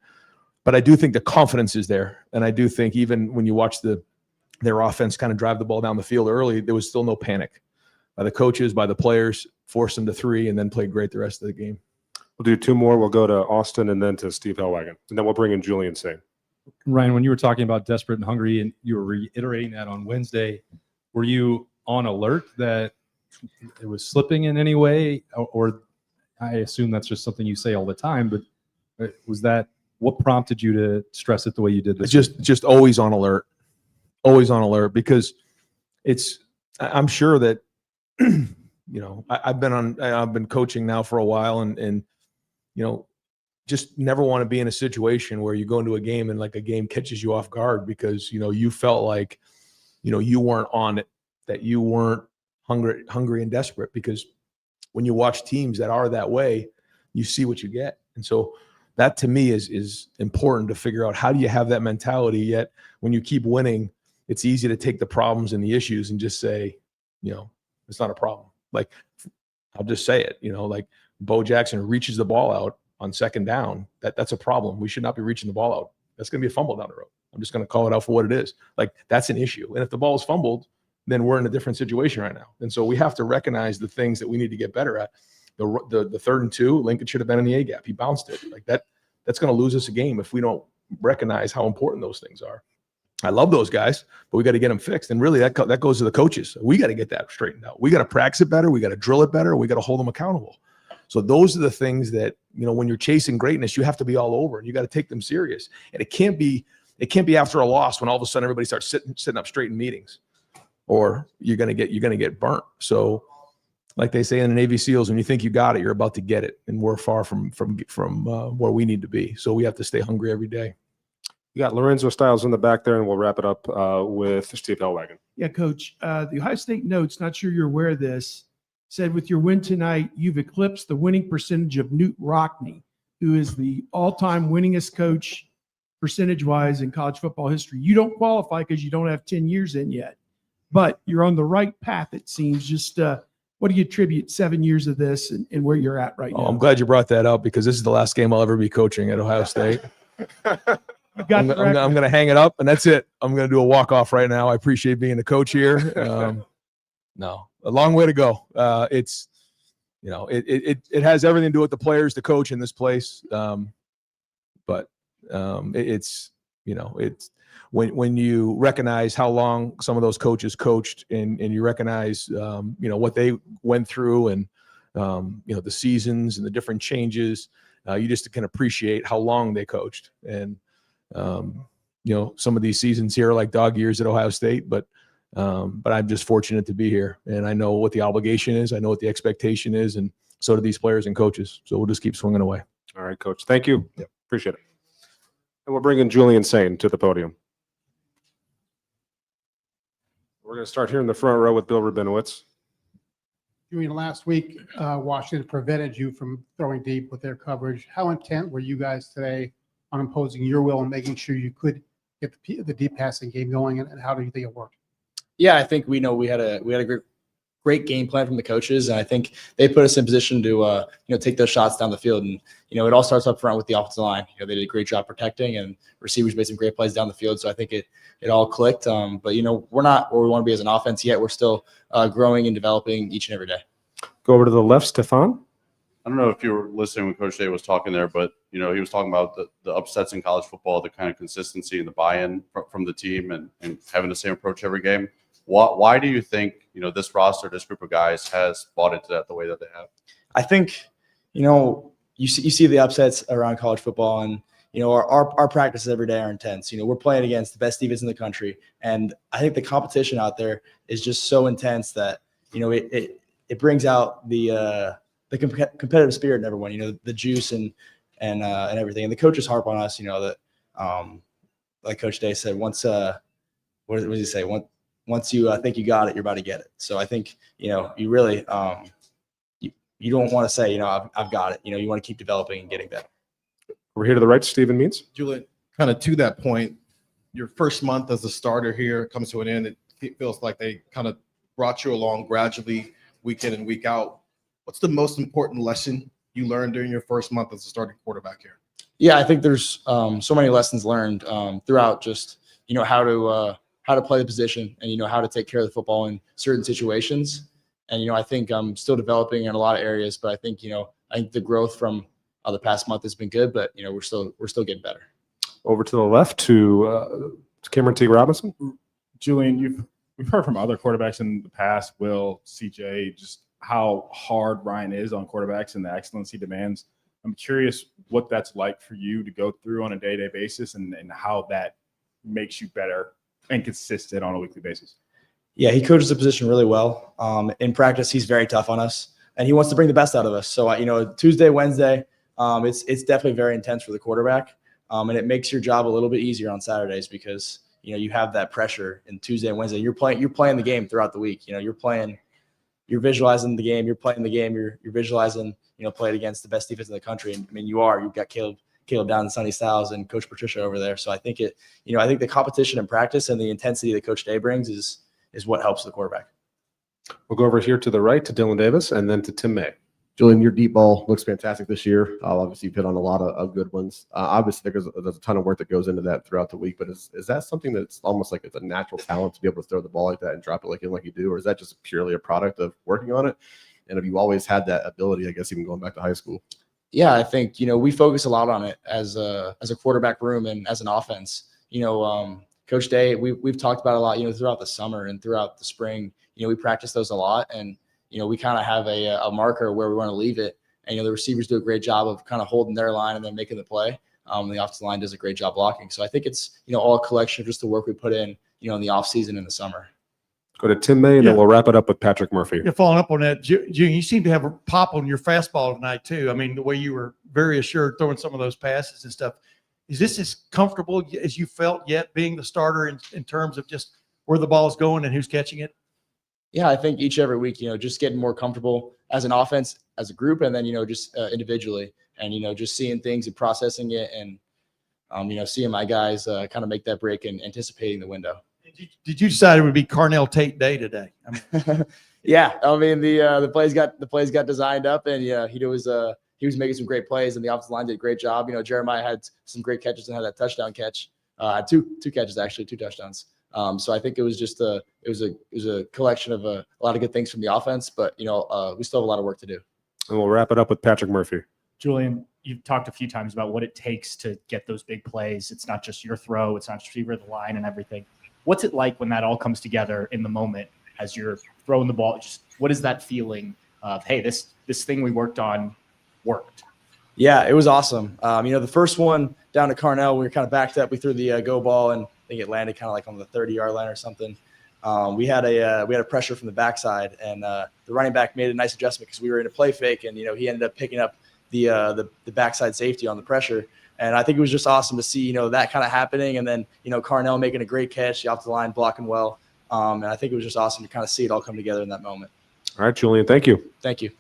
But I do think the confidence is there. And I do think even when you watch their offense kind of drive the ball down the field early, there was still no panic by the coaches, by the players, forced them to 3 and then played great the rest of the game. We'll do 2 more. We'll go to Austin and then to Steve Hellwagon. And then we'll bring in Julian Sayin. Ryan, when you were talking about desperate and hungry and you were reiterating that on Wednesday, were you on alert that it was slipping in any way? Or I assume that's just something you say all the time, but was that what prompted you to stress it the way you did this? Just always on alert. Always on alert because I'm sure that, I've been coaching now for a while and just never want to be in a situation where you go into a game and a game catches you off guard because, you felt like, you weren't on it, that you weren't hungry and desperate because when you watch teams that are that way, you see what you get. And so that to me is important to figure out, how do you have that mentality, yet when you keep winning, it's easy to take the problems and the issues and just say, it's not a problem. Like, I'll just say it, like Bo Jackson reaches the ball out on second down. That's a problem. We should not be reaching the ball out. That's going to be a fumble down the road. I'm just going to call it out for what it is. Like, that's an issue. And if the ball is fumbled, then we're in a different situation right now. And so we have to recognize the things that we need to get better at. The 3rd and 2, Lincoln should have been in the A gap. He bounced it like that. That's going to lose us a game if we don't recognize how important those things are. I love those guys, but we got to get them fixed. And really that goes to the coaches. We got to get that straightened out. We got to practice it better. We got to drill it better. We got to hold them accountable. So those are the things that, when you're chasing greatness, you have to be all over, and you got to take them serious. And it can't be after a loss when all of a sudden everybody starts sitting up straight in meetings, or you're going to get burnt. So like they say in the Navy SEALs, when you think you got it, you're about to get it. And we're far from where we need to be. So we have to stay hungry every day. You got Lorenzo Styles in the back there, and we'll wrap it up with Steve Hellwagon. Yeah, Coach. The Ohio State notes, not sure you're aware of this, said with your win tonight, you've eclipsed the winning percentage of Newt Rockne, who is the all-time winningest coach percentage-wise in college football history. You don't qualify because you don't have 10 years in yet, but you're on the right path, it seems. Just what do you attribute 7 years of this and where you're at right now? I'm glad you brought that up, because this is the last game I'll ever be coaching at Ohio State. I'm going to hang it up, and that's it. I'm going to do a walk-off right now. I appreciate being the coach here. No, a long way to go. It has everything to do with the players, the coach in this place. But it's when you recognize how long some of those coaches coached, and you recognize, what they went through, and, the seasons and the different changes, you just can appreciate how long they coached. And, some of these seasons here are like dog years at Ohio State, but I'm just fortunate to be here, and I know what the obligation is. I know what the expectation is, and so do these players and coaches. So we'll just keep swinging away. All right, Coach. Thank you. Yep. Appreciate it. And we're bringing Julian Sayin to the podium. We're going to start here in the front row with Bill Rabinowitz. Julian, last week, Washington prevented you from throwing deep with their coverage. How intent were you guys today on imposing your will and making sure you could get the deep passing game going, and how do you think it worked? Yeah, I think we had a great game plan from the coaches, and I think they put us in position to take those shots down the field. And it all starts up front with the offensive line. They did a great job protecting, and receivers made some great plays down the field. So I think it all clicked. But we're not where we want to be as an offense yet. We're still growing and developing each and every day. Go over to the left, Stefan. I don't know if you were listening when Coach Day was talking there, but he was talking about the upsets in college football, the kind of consistency and the buy-in from the team, and having the same approach every game. Why do you think this roster, this group of guys, has bought into that the way that they have? I think you see the upsets around college football, and our practices every day are intense. We're playing against the best defense in the country, and I think the competition out there is just so intense that it brings out the competitive spirit in everyone. The juice and everything. And the coaches harp on us. That like Coach Day said, once what does he say? Once you think you got it, you're about to get it. So I think you really you don't want to say I've got it. You want to keep developing and getting better. We're here to the right, Stephen Means. Julian, kind of to that point, your first month as a starter here comes to an end. It feels like they kind of brought you along gradually, week in and week out. What's the most important lesson you learned during your first month as a starting quarterback here? Yeah, I think there's so many lessons learned throughout just how to play the position, and how to take care of the football in certain situations. And I think I'm still developing in a lot of areas, but I think I think the growth from the past month has been good, but we're still getting better. Over to the left to Cameron T. Robinson. Julian, we've heard from other quarterbacks in the past, Will, CJ, just how hard Ryan is on quarterbacks and the excellence he demands. I'm curious what that's like for you to go through on a day-to-day basis, and how that makes you better and consistent on a weekly basis. Yeah, he coaches the position really well. In practice, he's very tough on us, and he wants to bring the best out of us. So, Tuesday, Wednesday, it's definitely very intense for the quarterback, and it makes your job a little bit easier on Saturdays because you have that pressure in Tuesday and Wednesday. You're playing the game throughout the week. You're playing you're visualizing the game, you're playing the game, you're visualizing, playing against the best defense in the country. And I mean, you've got Caleb down and Sonny Styles and Coach Patricia over there. So I think I think the competition in practice and the intensity that Coach Day brings is what helps the quarterback. We'll go over here to the right to Dylan Davis and then to Tim May. Julian, your deep ball looks fantastic this year. Obviously, you've hit on a lot of good ones. Obviously, there's a ton of work that goes into that throughout the week. But is that something that's almost like it's a natural talent to be able to throw the ball like that and drop it like you do? Or is that just purely a product of working on it? And have you always had that ability, I guess, even going back to high school? Yeah, I think, we focus a lot on it as a quarterback room and as an offense. Coach Day, we've talked about it a lot, throughout the summer and throughout the spring. We practice those a lot, and we kind of have a marker where we want to leave it. And the receivers do a great job of kind of holding their line and then making the play. The offensive line does a great job blocking. So I think it's all a collection of just the work we put in in the off season in the summer. Go to Tim May, and then we'll wrap it up with Patrick Murphy. Yeah, following up on that, June, you seem to have a pop on your fastball tonight too. I mean, the way you were very assured throwing some of those passes and stuff. Is this as comfortable as you felt yet being the starter in terms of just where the ball is going and who's catching it? Yeah, I think every week, just getting more comfortable as an offense, as a group, and then, just individually, and, just seeing things and processing it and, seeing my guys kind of make that break and anticipating the window. Did you decide it would be Carnell Tate day today? Yeah, I mean the plays got designed up, and he was making some great plays, and the offensive line did a great job. Jeremiah had some great catches and had that touchdown catch, two catches actually, 2 touchdowns. So I think it was just it was a collection of a lot of good things from the offense, but we still have a lot of work to do. And we'll wrap it up with Patrick Murphy. Julian, you've talked a few times about what it takes to get those big plays. It's not just your throw, it's not just receiver the line and everything. What's it like when that all comes together in the moment as you're throwing the ball? Just what is that feeling of, hey, this thing we worked on worked? Yeah, it was awesome. The first one down to Carnell, we were kind of backed up. We threw the go ball, and I think it landed kind of like on the 30-yard line or something. We had a pressure from the backside, and the running back made a nice adjustment because we were in a play fake, and he ended up picking up the backside safety on the pressure. And I think it was just awesome to see that kind of happening, and then Carnell making a great catch, the off the line blocking well, and I think it was just awesome to kind of see it all come together in that moment. All right, Julian, thank you. Thank you.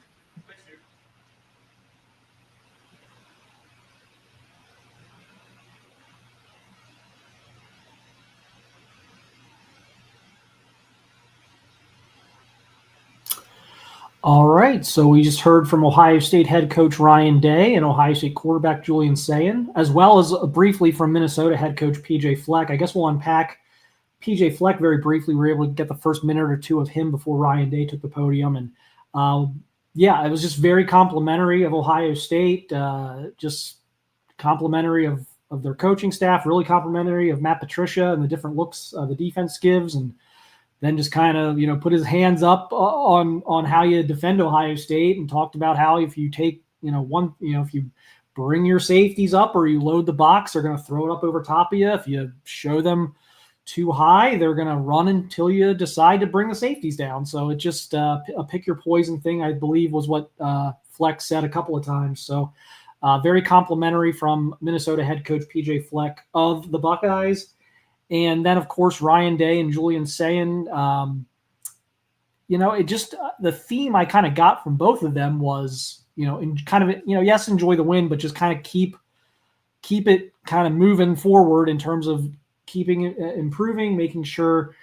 All right, so we just heard from Ohio State head coach Ryan Day and Ohio State quarterback Julian Sayin, as well as briefly from Minnesota head coach PJ Fleck. I guess we'll unpack PJ Fleck very briefly. We were able to get the first minute or two of him before Ryan Day took the podium. And it was just very complimentary of Ohio State, just complimentary of their coaching staff, really complimentary of Matt Patricia and the different looks the defense gives, and then just kind of, put his hands up on how you defend Ohio State, and talked about how if you take, if you bring your safeties up or you load the box, they're going to throw it up over top of you. If you show them too high, they're going to run until you decide to bring the safeties down. So it just a pick your poison thing, I believe, was what Fleck said a couple of times. So very complimentary from Minnesota head coach PJ Fleck of the Buckeyes. And then, of course, Ryan Day and Julian Sayin. It just the theme I kind of got from both of them was, yes, enjoy the win, but just kind of keep it kind of moving forward in terms of keeping it improving, making sure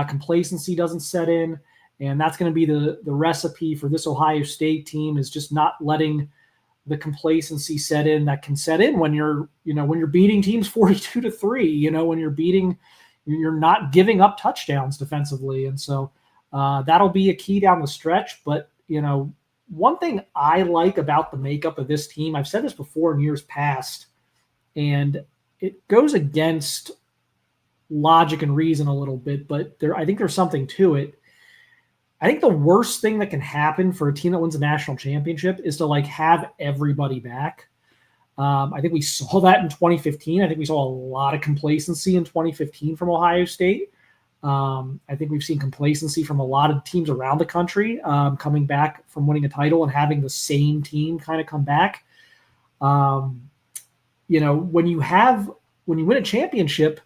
complacency doesn't set in. And that's going to be the recipe for this Ohio State team, is just not letting the complacency set in that can set in when you're beating teams 42-3, when you're not giving up touchdowns defensively. And so that'll be a key down the stretch. But, one thing I like about the makeup of this team, I've said this before in years past, and it goes against logic and reason a little bit, but I think there's something to it. I think the worst thing that can happen for a team that wins a national championship is to have everybody back. I think we saw that in 2015. I think we saw a lot of complacency in 2015 from Ohio State. I think we've seen complacency from a lot of teams around the country coming back from winning a title and having the same team kind of come back. When you win a championship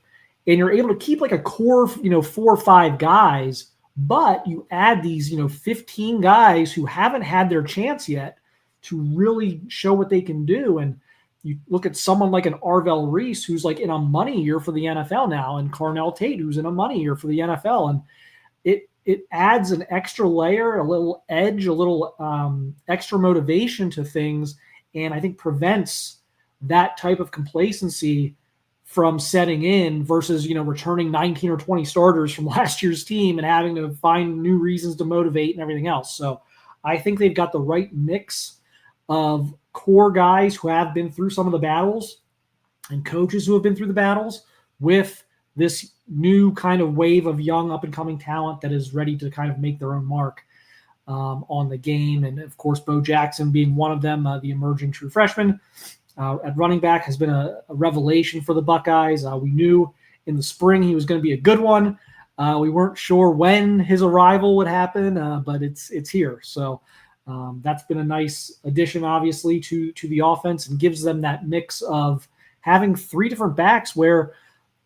and you're able to keep a core, 4 or 5 guys But you add these, 15 guys who haven't had their chance yet to really show what they can do. And you look at someone like an Arvell Reese, who's like in a money year for the NFL now, and Carnell Tate, who's in a money year for the NFL. And it adds an extra layer, a little edge, a little extra motivation to things, and I think prevents that type of complacency from setting in versus, returning 19 or 20 starters from last year's team and having to find new reasons to motivate and everything else. So I think they've got the right mix of core guys who have been through some of the battles and coaches who have been through the battles with this new kind of wave of young up-and-coming talent that is ready to kind of make their own mark on the game. And, of course, Bo Jackson being one of them, the emerging true freshman at running back, has been a revelation for the Buckeyes. We knew in the spring he was going to be a good one. We weren't sure when his arrival would happen, but it's here. So that's been a nice addition, obviously, to the offense, and gives them that mix of having three different backs where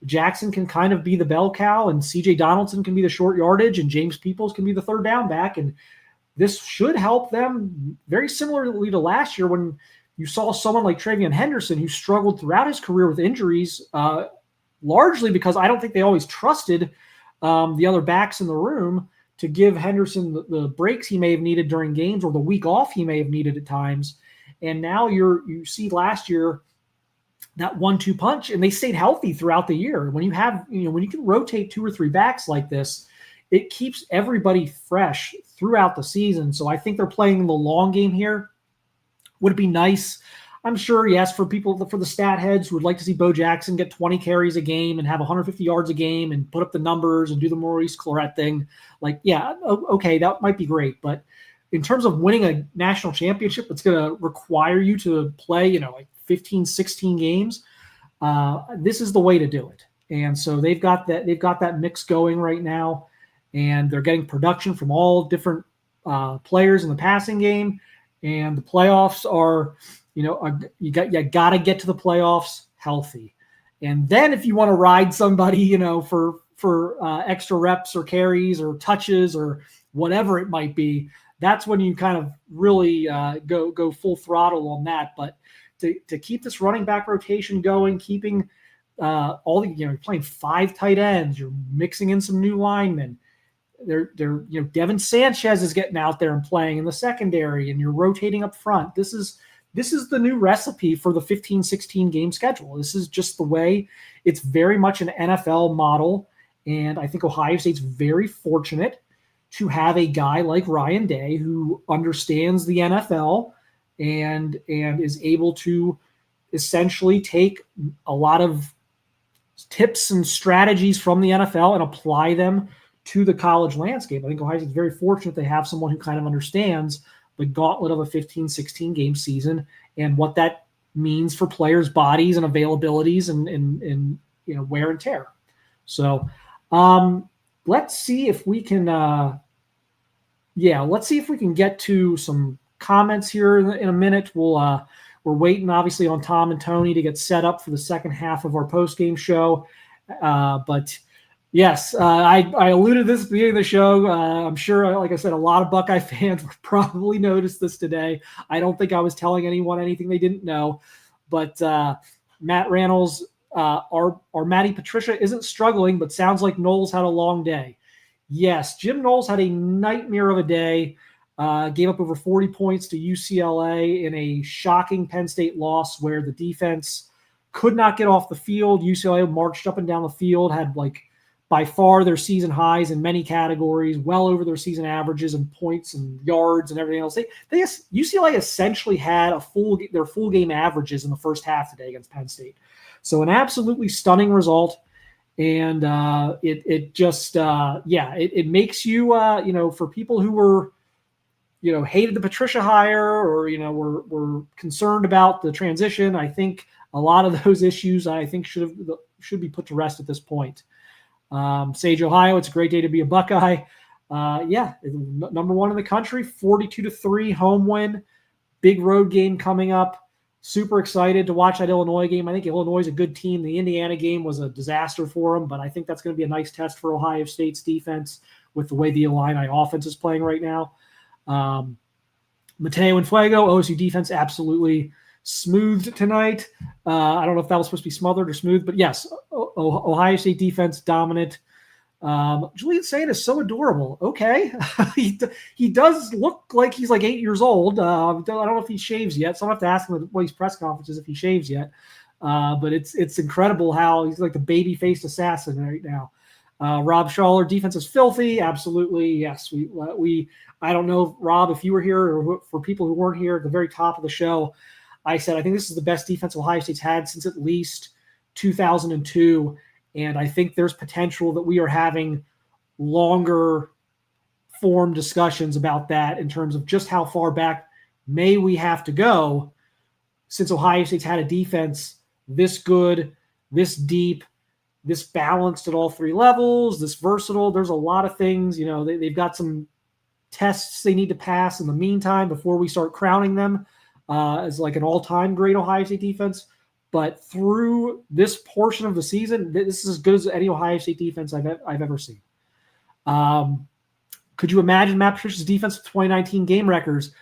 Jackson can kind of be the bell cow, and C.J. Donaldson can be the short yardage, and James Peoples can be the third down back. And this should help them very similarly to last year when you saw someone like Travion Henderson, who struggled throughout his career with injuries, largely because I don't think they always trusted the other backs in the room to give Henderson the breaks he may have needed during games, or the week off he may have needed at times. And now you see last year that 1-2 punch, and they stayed healthy throughout the year. When you have, when you can rotate 2 or 3 backs like this, it keeps everybody fresh throughout the season. So I think they're playing the long game here. Would it be nice? I'm sure, yes, for the stat heads who would like to see Bo Jackson get 20 carries a game and have 150 yards a game and put up the numbers and do the Maurice Clarett thing. Like, yeah, okay, that might be great. But in terms of winning a national championship, it's going to require you to play, like 15, 16 games. This is the way to do it. And so they've got that mix going right now, and they're getting production from all different players in the passing game. And the playoffs are, you got to get to the playoffs healthy. And then if you want to ride somebody, for extra reps or carries or touches or whatever it might be, that's when you kind of really go full throttle on that. But to keep this running back rotation going, keeping all the, you're playing 5 tight ends, you're mixing in some new linemen. They're Devin Sanchez is getting out there and playing in the secondary, and you're rotating up front. This is the new recipe for the 15-16 game schedule. This is just the way. It's very much an NFL model, and I think Ohio State's very fortunate to have a guy like Ryan Day who understands the NFL and is able to essentially take a lot of tips and strategies from the NFL and apply them to the college landscape. I think Ohio State's very fortunate they have someone who kind of understands the gauntlet of a 15-16 game season and what that means for players' bodies and availabilities and wear and tear. So let's see if we can get to some comments here in a minute. We're waiting obviously on Tom and Tony to get set up for the second half of our post-game show. But yes, I alluded to this at the beginning of the show. I'm sure, like I said, a lot of Buckeye fans probably noticed this today. I don't think I was telling anyone anything they didn't know. But Matt Rannells, our Matty Patricia isn't struggling, but sounds like Knowles had a long day. Yes, Jim Knowles had a nightmare of a day. Gave up over 40 points to UCLA in a shocking Penn State loss where the defense could not get off the field. UCLA marched up and down the field, had by far their season highs in many categories, well over their season averages and points and yards and everything else. UCLA essentially had their full game averages in the first half today against Penn State. So an absolutely stunning result. And it makes you, for people who were, hated the Patricia hire or, were concerned about the transition, I think a lot of those issues should be put to rest at this point. Sage, Ohio, it's a great day to be a Buckeye. Number 1 in the country, 42-3 home win, big road game coming up. Super excited to watch that Illinois game. I think Illinois is a good team. The Indiana game was a disaster for them, but I think that's going to be a nice test for Ohio State's defense with the way the Illini offense is playing right now. Mateo and Fuego, OSU defense absolutely smoothed tonight. I don't know if that was supposed to be smothered or smooth, but yes, Ohio State defense dominant. Julian Sayin is so adorable. Okay. he does look like he's like 8 years old. I don't know if he shaves yet, so I'll have to ask him at one of these press conferences if he shaves yet. But it's incredible how he's like the baby-faced assassin right now. Rob Schaller, defense is filthy. Absolutely. Yes. I don't know, Rob, if you were here or for people who weren't here at the very top of the show, I said, I think this is the best defense Ohio State's had since at least 2002. And I think there's potential that we are having longer form discussions about that in terms of just how far back may we have to go since Ohio State's had a defense this good, this deep, this balanced at all three levels, this versatile. There's a lot of things, they've got some tests they need to pass in the meantime before we start crowning them as like an all-time great Ohio State defense. But through this portion of the season, this is as good as any Ohio State defense I've ever seen. Could you imagine Matt Patricia's defense with 2019 game records?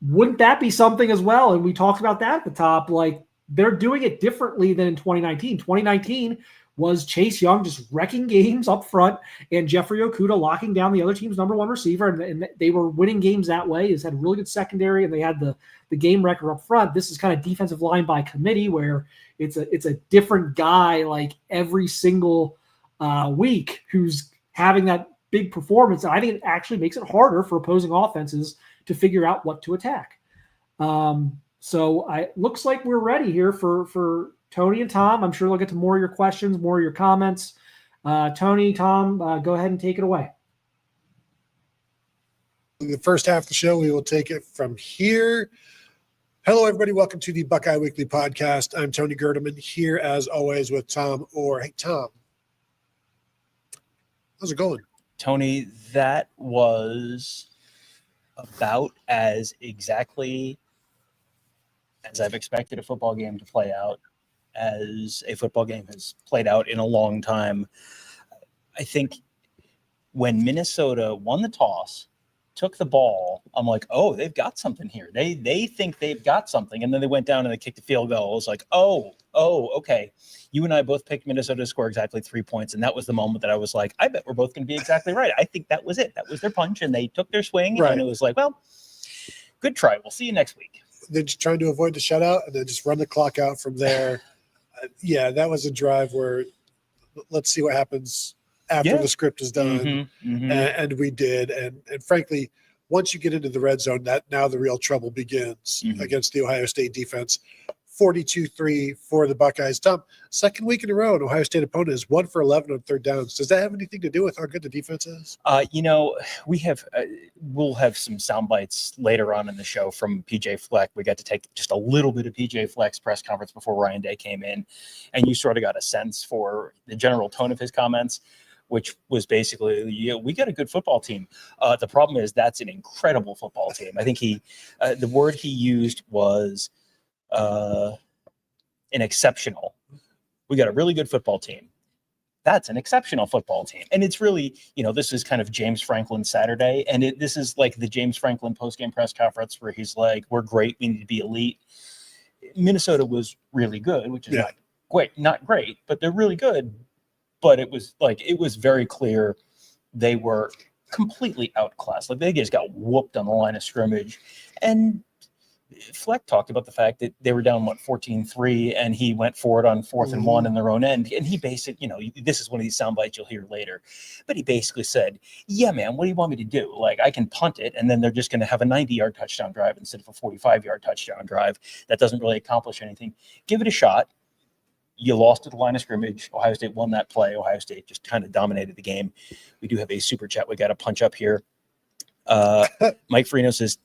Wouldn't that be something as well? And we talked about that at the top. Like, they're doing it differently than in 2019. 2019 was Chase Young just wrecking games up front and Jeffrey Okudah locking down the other team's number one receiver. And they were winning games that way. He's had a really good secondary, and they had the game record up front. This is kind of defensive line by committee where it's a different guy like every single week who's having that big performance. And I think it actually makes it harder for opposing offenses to figure out what to attack. So looks like we're ready here for Tony and Tom. I'm sure they'll get to more of your questions, more of your comments. Tony, Tom, go ahead and take it away. In the first half of the show, we will take it from here. Hello, everybody. Welcome to the Buckeye Weekly podcast. I'm Tony Gerdeman here, as always, with Tom Orr. Hey, Tom. How's it going? Tony, that was about as exactly as I've expected a football game to play out, as a football game has played out in a long time. I think when Minnesota won the toss, took the ball, I'm like, oh, they've got something here. They think they've got something. And then they went down and they kicked the field goal. I was like, oh, okay. You and I both picked Minnesota to score exactly 3 points. And that was the moment that I was like, I bet we're both going to be exactly right. I think that was it. That was their punch. And they took their swing. Right. And it was like, well, good try. We'll see you next week. They're just trying to avoid the shutout and then just run the clock out from there. Yeah, that was a drive where let's see what happens after the script is done. And we did. And frankly, once you get into the red zone, that now the real trouble begins against the Ohio State defense. 42-3 for the Buckeyes. Tom, second week in a row, an Ohio State opponent is 1 for 11 on third downs. Does that have anything to do with how good the defense is? We'll have some sound bites later on in the show from PJ Fleck. We got to take just a little bit of PJ Fleck's press conference before Ryan Day came in, and you sort of got a sense for the general tone of his comments, which was basically, we got a good football team. The problem is that's an incredible football team. I think the word he used was an exceptional. We got a really good football team. That's an exceptional football team. And it's really, this is kind of James Franklin Saturday. And this is like the James Franklin postgame press conference where he's like, we're great. We need to be elite. Minnesota was really good, which is not great, but they're really good. But it was very clear they were completely outclassed. Like, they just got whooped on the line of scrimmage. And Fleck talked about the fact that they were down 14-3, and he went for it on 4th and 1 in their own end. And he basically, this is one of these sound bites you'll hear later, but he basically said, yeah, man, what do you want me to do? Like, I can punt it, and then they're just going to have a 90-yard touchdown drive instead of a 45-yard touchdown drive. That doesn't really accomplish anything. Give it a shot. You lost at the line of scrimmage. Ohio State won that play. Ohio State just kind of dominated the game. We do have a super chat we got to punch up here. Mike Farino says,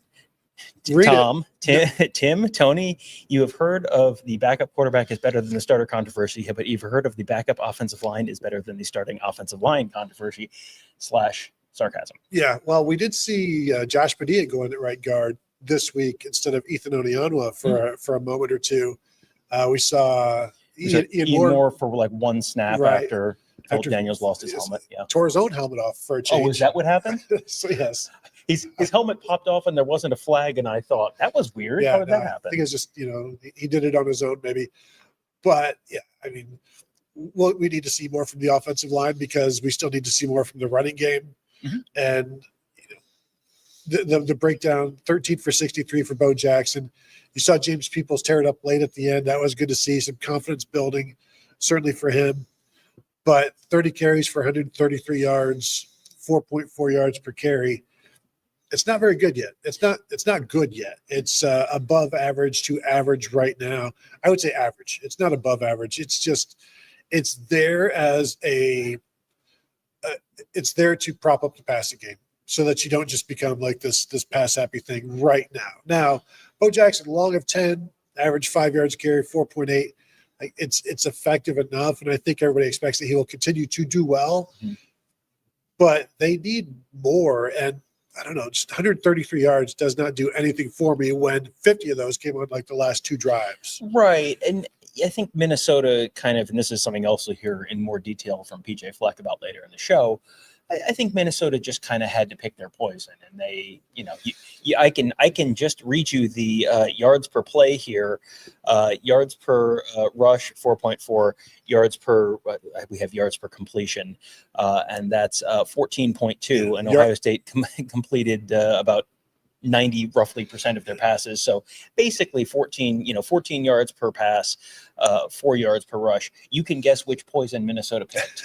Tim, Tony, you have heard of the backup quarterback is better than the starter controversy, but you've heard of the backup offensive line is better than the starting offensive line controversy / sarcasm. Yeah, well, we did see Josh Padilla go in at right guard this week instead of Ethan Onionwa for a moment or two. We saw Ian Moore for like one snap after. Philip After- Daniels lost his helmet. Yeah. Tore his own helmet off for a change. Oh, is that what happened? So yes. His helmet popped off and there wasn't a flag, and I thought that was weird. How did that I happen? think it's just, he did it on his own maybe. But yeah, I mean, we need to see more from the offensive line because we still need to see more from the running game. And the breakdown, 13 for 63 for Bo Jackson. You saw James Peoples tear it up late at the end. That was good to see. Some confidence building, certainly for him. But 30 carries for 133 yards, 4.4 yards per carry. It's not very good yet. It's not good yet. It's above average to average right now. I would say average. It's not above average. It's there as it's there to prop up the passing game so that you don't just become like this pass happy thing right now. Now, Bo Jackson, long of 10, average 5 yards carry, 4.8. It's effective enough, and I think everybody expects that he will continue to do well. But they need more, and I don't know, just 133 yards does not do anything for me when 50 of those came on like the last 2 drives. Right. And I think Minnesota kind of, and this is something else we'll hear in more detail from PJ Fleck about later in the show. I think Minnesota just kind of had to pick their poison, and they, I can just read you the yards per play here, yards per rush 4.4, yards per we have yards per completion, and that's 14.2, and Ohio State completed about 90 roughly % of their passes. So basically 14 yards per pass, 4 yards per rush. You can guess which poison Minnesota picked.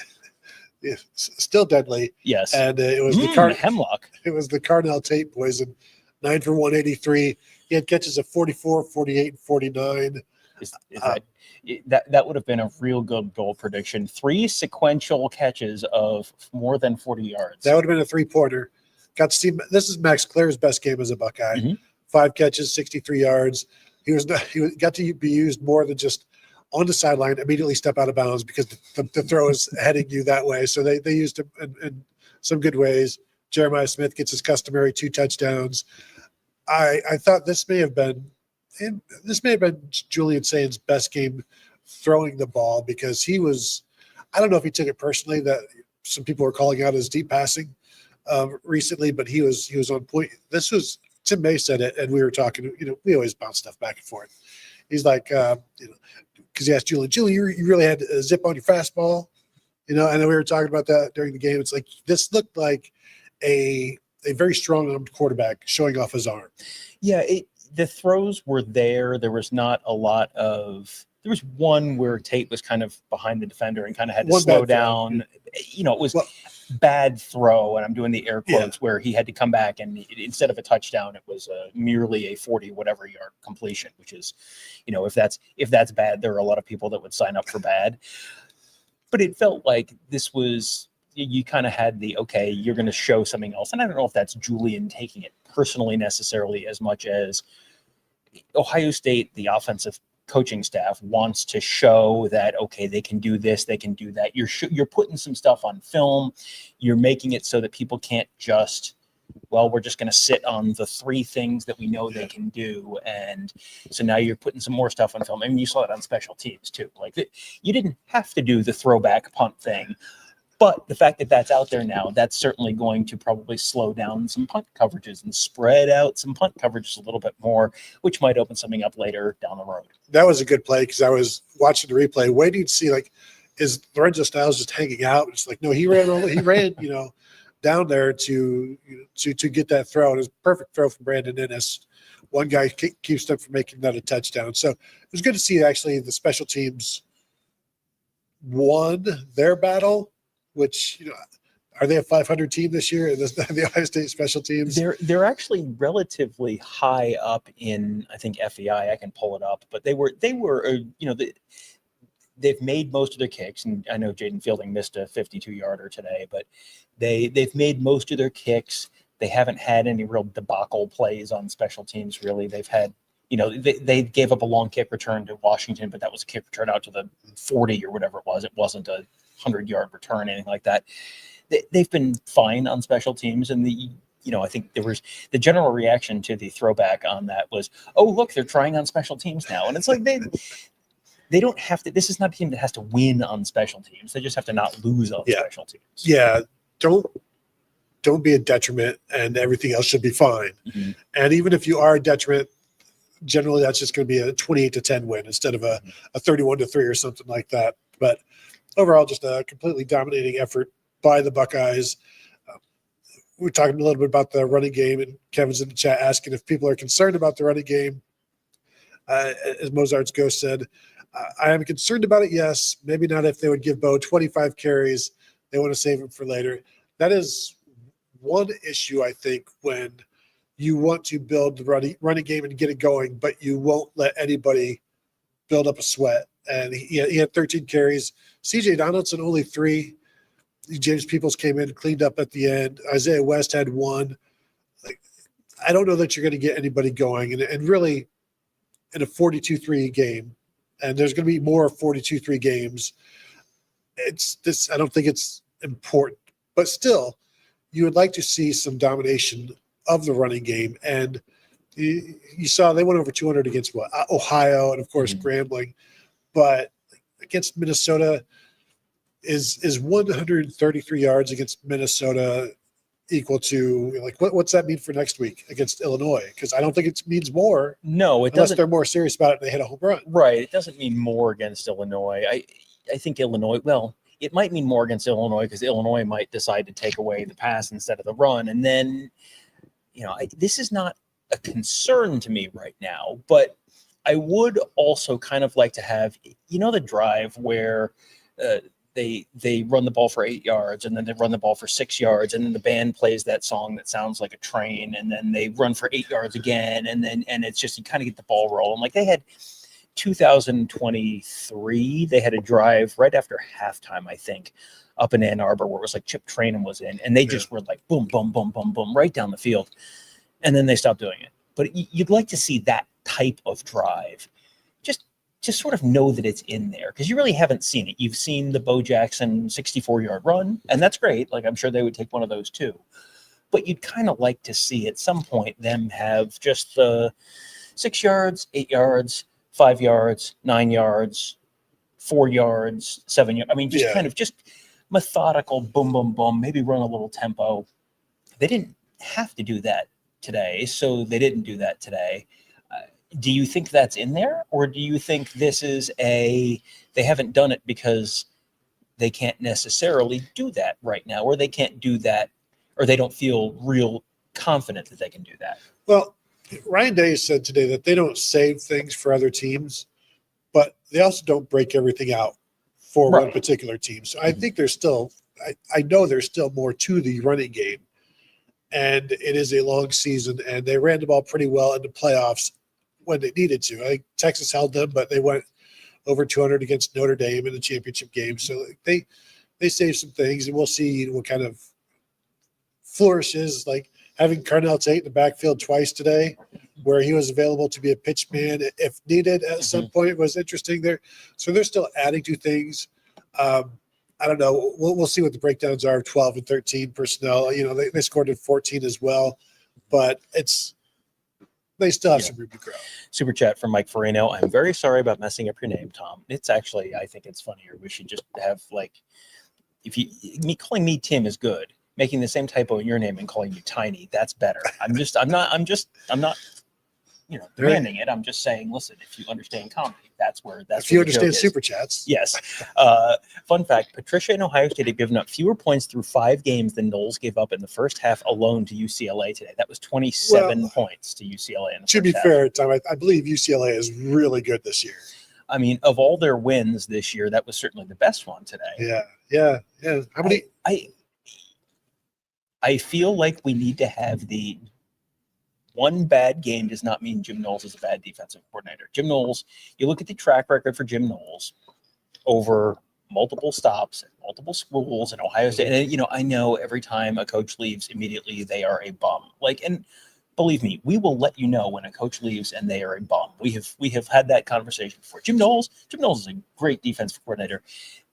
Yeah, still deadly. Yes. And it was hemlock. It was the Carnell Tate poison, 9 for 183. He had catches of 44, 48, and 49. That would have been a real good goal prediction. 3 sequential catches of more than 40 yards. That would have been a 3-pointer. Got to see, this is Max Clare's best game as a Buckeye. 5 catches, 63 yards. He got to be used more than just on the sideline, immediately step out of bounds because the throw is heading you that way. So they used him in some good ways. Jeremiah Smith gets his customary 2 touchdowns. I thought this may have been Julian Sayin's best game throwing the ball because he was, I don't know if he took it personally that some people were calling out his deep passing recently, but he was on point. This was, Tim May said it, and we were talking, we always bounce stuff back and forth. He's like, because he asked Julian, you really had to zip on your fastball, and then we were talking about that during the game. It's like this looked like a very strong-armed quarterback showing off his arm. Yeah, the throws were there. There was not a lot of. There was one where Tate was kind of behind the defender and kind of had to slow down. It was bad throw, and I'm doing the air quotes where he had to come back, and instead of a touchdown, it was merely a 40 whatever yard completion, which is, if that's bad, there are a lot of people that would sign up for bad. But it felt like this was, you kind of had the, okay, you're going to show something else. And I don't know if that's Julian taking it personally necessarily as much as Ohio State, the offensive coaching staff wants to show that, okay, they can do this, they can do that. You're putting some stuff on film. You're making it so that people can't just, we're just going to sit on the 3 things that we know they can do. And so now you're putting some more stuff on film. I mean, you saw it on special teams too. Like you didn't have to do the throwback punt thing, but the fact that that's out there now, that's certainly going to probably slow down some punt coverages and spread out some punt coverages a little bit more, which might open something up later down the road. That was a good play because I was watching the replay, waiting to see, like, is Lorenzo Styles just hanging out? It's like, no, he ran, down there to get that throw. It was a perfect throw from Brandon Ennis. One guy keeps them from making that a touchdown. So it was good to see actually the special teams won their battle, which, are they a 500 team this year in the Ohio State special teams? They're actually relatively high up in, I think, FEI. I can pull it up, but they were they've made most of their kicks, and I know Jaden Fielding missed a 52-yarder today, but they've made most of their kicks. They haven't had any real debacle plays on special teams, really. They've had, they gave up a long kick return to Washington, but that was a kick return out to the 40 or whatever it was. It wasn't a 100-yard return, anything like that. They've been fine on special teams, and I think there was the general reaction to the throwback on that was, oh, look, they're trying on special teams now. And it's like they don't have to. This is not a team that has to win on special teams. They just have to not lose on special teams. Yeah, don't be a detriment, and everything else should be fine. Mm-hmm. And even if you are a detriment, generally that's just going to be a 28-10 win instead of a 31-3 or something like that. But overall, just a completely dominating effort by the Buckeyes. We're talking a little bit about the running game, and Kevin's in the chat asking if people are concerned about the running game. As Mozart's Ghost said, I am concerned about it, yes. Maybe not if they would give Bo 25 carries. They want to save him for later. That is one issue, I think, when you want to build the running game and get it going, but you won't let anybody build up a sweat. And he had 13 carries. C.J. Donaldson only 3. James Peoples came in, cleaned up at the end. Isaiah West had 1. Like, I don't know that you're going to get anybody going. And really, in a 42-3 game, and there's going to be more 42-3 games, I don't think it's important. But still, you would like to see some domination of the running game. And you saw they went over 200 against Ohio, and of course Grambling. But against Minnesota, is 133 yards against Minnesota equal to, like, what's that mean for next week against Illinois? Because I don't think it means more. No, it unless doesn't. they're more serious about it and they hit a home run. Right. It doesn't mean more against Illinois. I think Illinois, well, it might mean more against Illinois because Illinois might decide to take away the pass instead of the run. And then, this is not a concern to me right now, but I would also kind of like to have, the drive where they run the ball for 8 yards and then they run the ball for 6 yards and then the band plays that song that sounds like a train and then they run for 8 yards again and it's just, you kind of get the ball rolling. Like they had 2023, they had a drive right after halftime, I think, up in Ann Arbor where it was like Chip Trainin was in and they just were like boom, boom, boom, boom, boom, right down the field. And then they stopped doing it. But you'd like to see that type of drive. Just sort of know that it's in there because you really haven't seen it. You've seen the Bo Jackson 64-yard run, and that's great. Like I'm sure they would take one of those too. But you'd kind of like to see at some point them have just the 6 yards, 8 yards, 5 yards, 9 yards, 4 yards, 7 yards. I mean, just kind of just methodical, boom, boom, boom, maybe run a little tempo. They didn't have to do that today, so they didn't do that today. Do you think that's in there, or do you think this is they haven't done it because they can't necessarily do that right now, or they can't do that, or they don't feel real confident that they can do that? Well, Ryan Day said today that they don't save things for other teams, but they also don't break everything out for one particular team. So I think there's still, I know there's still more to the running game, and it is a long season, and they ran the ball pretty well in the playoffs when they needed to. I think Texas held them, but they went over 200 against Notre Dame in the championship game. So they saved some things, and we'll see what kind of flourishes, like having Carnell Tate in the backfield twice today, where he was available to be a pitch man if needed at some point, was interesting there. So they're still adding to things. I don't know. We'll see what the breakdowns are of 12 and 13 personnel. They scored at 14 as well, but they still have some room to grow. Super chat from Mike Farino. I'm very sorry about messing up your name, Tom. It's actually, I think it's funnier. We should just have calling me Tim is good. Making the same typo in your name and calling you Tiny, that's better. I'm not demanding it. I'm just saying, listen, if you understand comedy, if you understand super chats. Yes. Fun fact, Patricia and Ohio State have given up fewer points through 5 games than Knowles gave up in the first half alone to UCLA today. That was 27 points to UCLA in the To be fair, Tom, I believe UCLA is really good this year. I mean, of all their wins this year, that was certainly the best one today. Yeah. How many? I feel like we need to have the one bad game does not mean Jim Knowles is a bad defensive coordinator. Jim Knowles, you look at the track record for Jim Knowles over multiple stops at multiple schools in Ohio State. And, I know every time a coach leaves, immediately they are a bum. And believe me, we will let you know when a coach leaves and they are a bum. We have had that conversation before. Jim Knowles is a great defensive coordinator.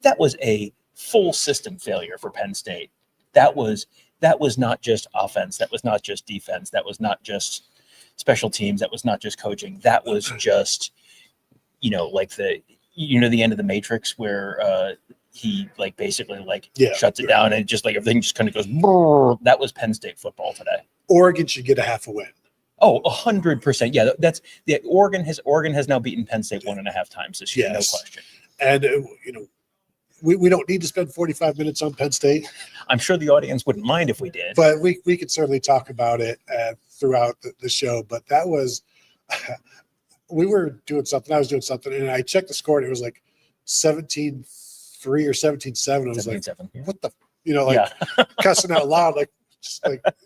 That was a full system failure for Penn State. That was not just offense. That was not just defense. That was not just special teams. That was not just coaching. That was just, the end of the Matrix where he like basically like Yeah. shuts it down and just like everything just kind of goes. Brrr. That was Penn State football today. Oregon should get a half a win. Oh, 100%. Yeah, that's Oregon has now beaten Penn State 1.5 times this year, Yes. no question. And we don't need to spend 45 minutes on Penn State. I'm sure the audience wouldn't mind if we did. But we could certainly talk about it throughout the show. But that was, we were doing something. I was doing something, and I checked the score, and it was like 17-3 or 17-7. I was like, what the, cussing out loud, like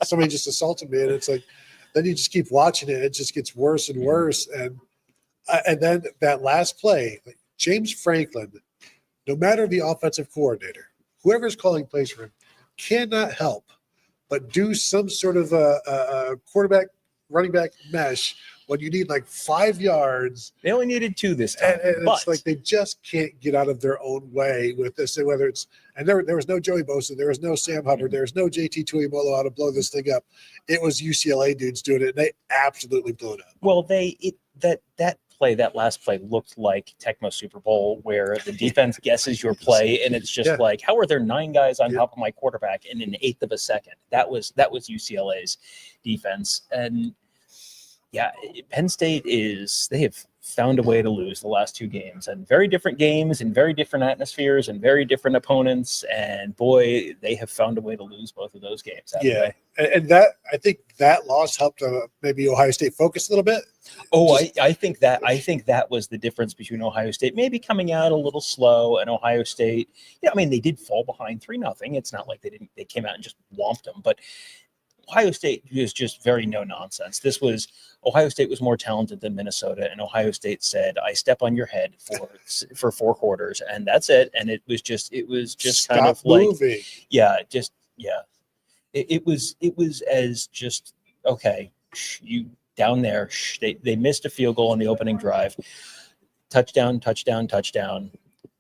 somebody just assaulted me. And it's like, then you just keep watching it. It just gets worse and worse. And then that last play, like James Franklin, no matter the offensive coordinator, whoever's calling plays for him, cannot help but do some sort of a quarterback, running back mesh when you need like 5 yards. They only needed 2 this time. And it's like they just can't get out of their own way with this. And whether it's – and there was no Joey Bosa, there was no Sam Hubbard, there was no JT Tuimoloau to blow this thing up. It was UCLA dudes doing it, and they absolutely blew it up. Well, that last play looked like Tecmo Super Bowl where the defense guesses your play, and it's just like, how are there 9 guys on top of my quarterback in an eighth of a second? That was UCLA's defense. And yeah, Penn State they have found a way to lose the last 2 games, and very different games and very different atmospheres and very different opponents. And boy, they have found a way to lose both of those games. Yeah. And that, I think that loss helped maybe Ohio State focus a little bit. Oh, I think that was the difference between Ohio State maybe coming out a little slow and Ohio State. Yeah, I mean, they did fall behind 3-0. It's not like they came out and just whomped them, but Ohio State was just very no nonsense. Ohio State was more talented than Minnesota, and Ohio State said, "I step on your head for 4 quarters, and that's it." And it was just Stop kind of moving. It was as just okay. You down there. They missed a field goal on the opening drive. Touchdown.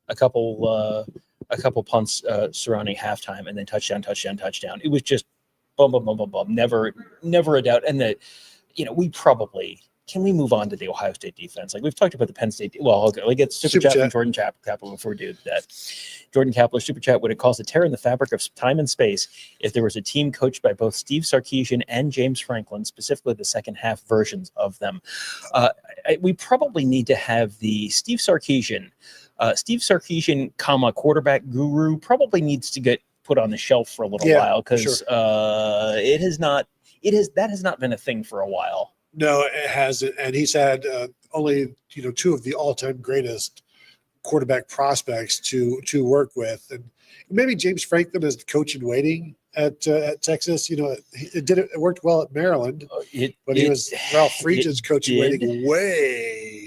A couple punts surrounding halftime, and then touchdown. It was just boom. Never a doubt. And can we move on to the Ohio State defense? Like we've talked about the Penn State. Well, okay, we get Super Chat from Jordan Kaplan before we do that. Jordan Kaplan, Super Chat, would it cause a tear in the fabric of time and space if there was a team coached by both Steve Sarkisian and James Franklin, specifically the second half versions of them? We probably need to have the Steve Sarkisian, quarterback guru probably needs to get put on the shelf for a little while because that has not been a thing for a while. No, it hasn't. And he's had only 2 of the all-time greatest quarterback prospects to work with. And maybe James Franklin is the coach in waiting at Texas. It worked well at Maryland, but he was Ralph Friedgen's coach in waiting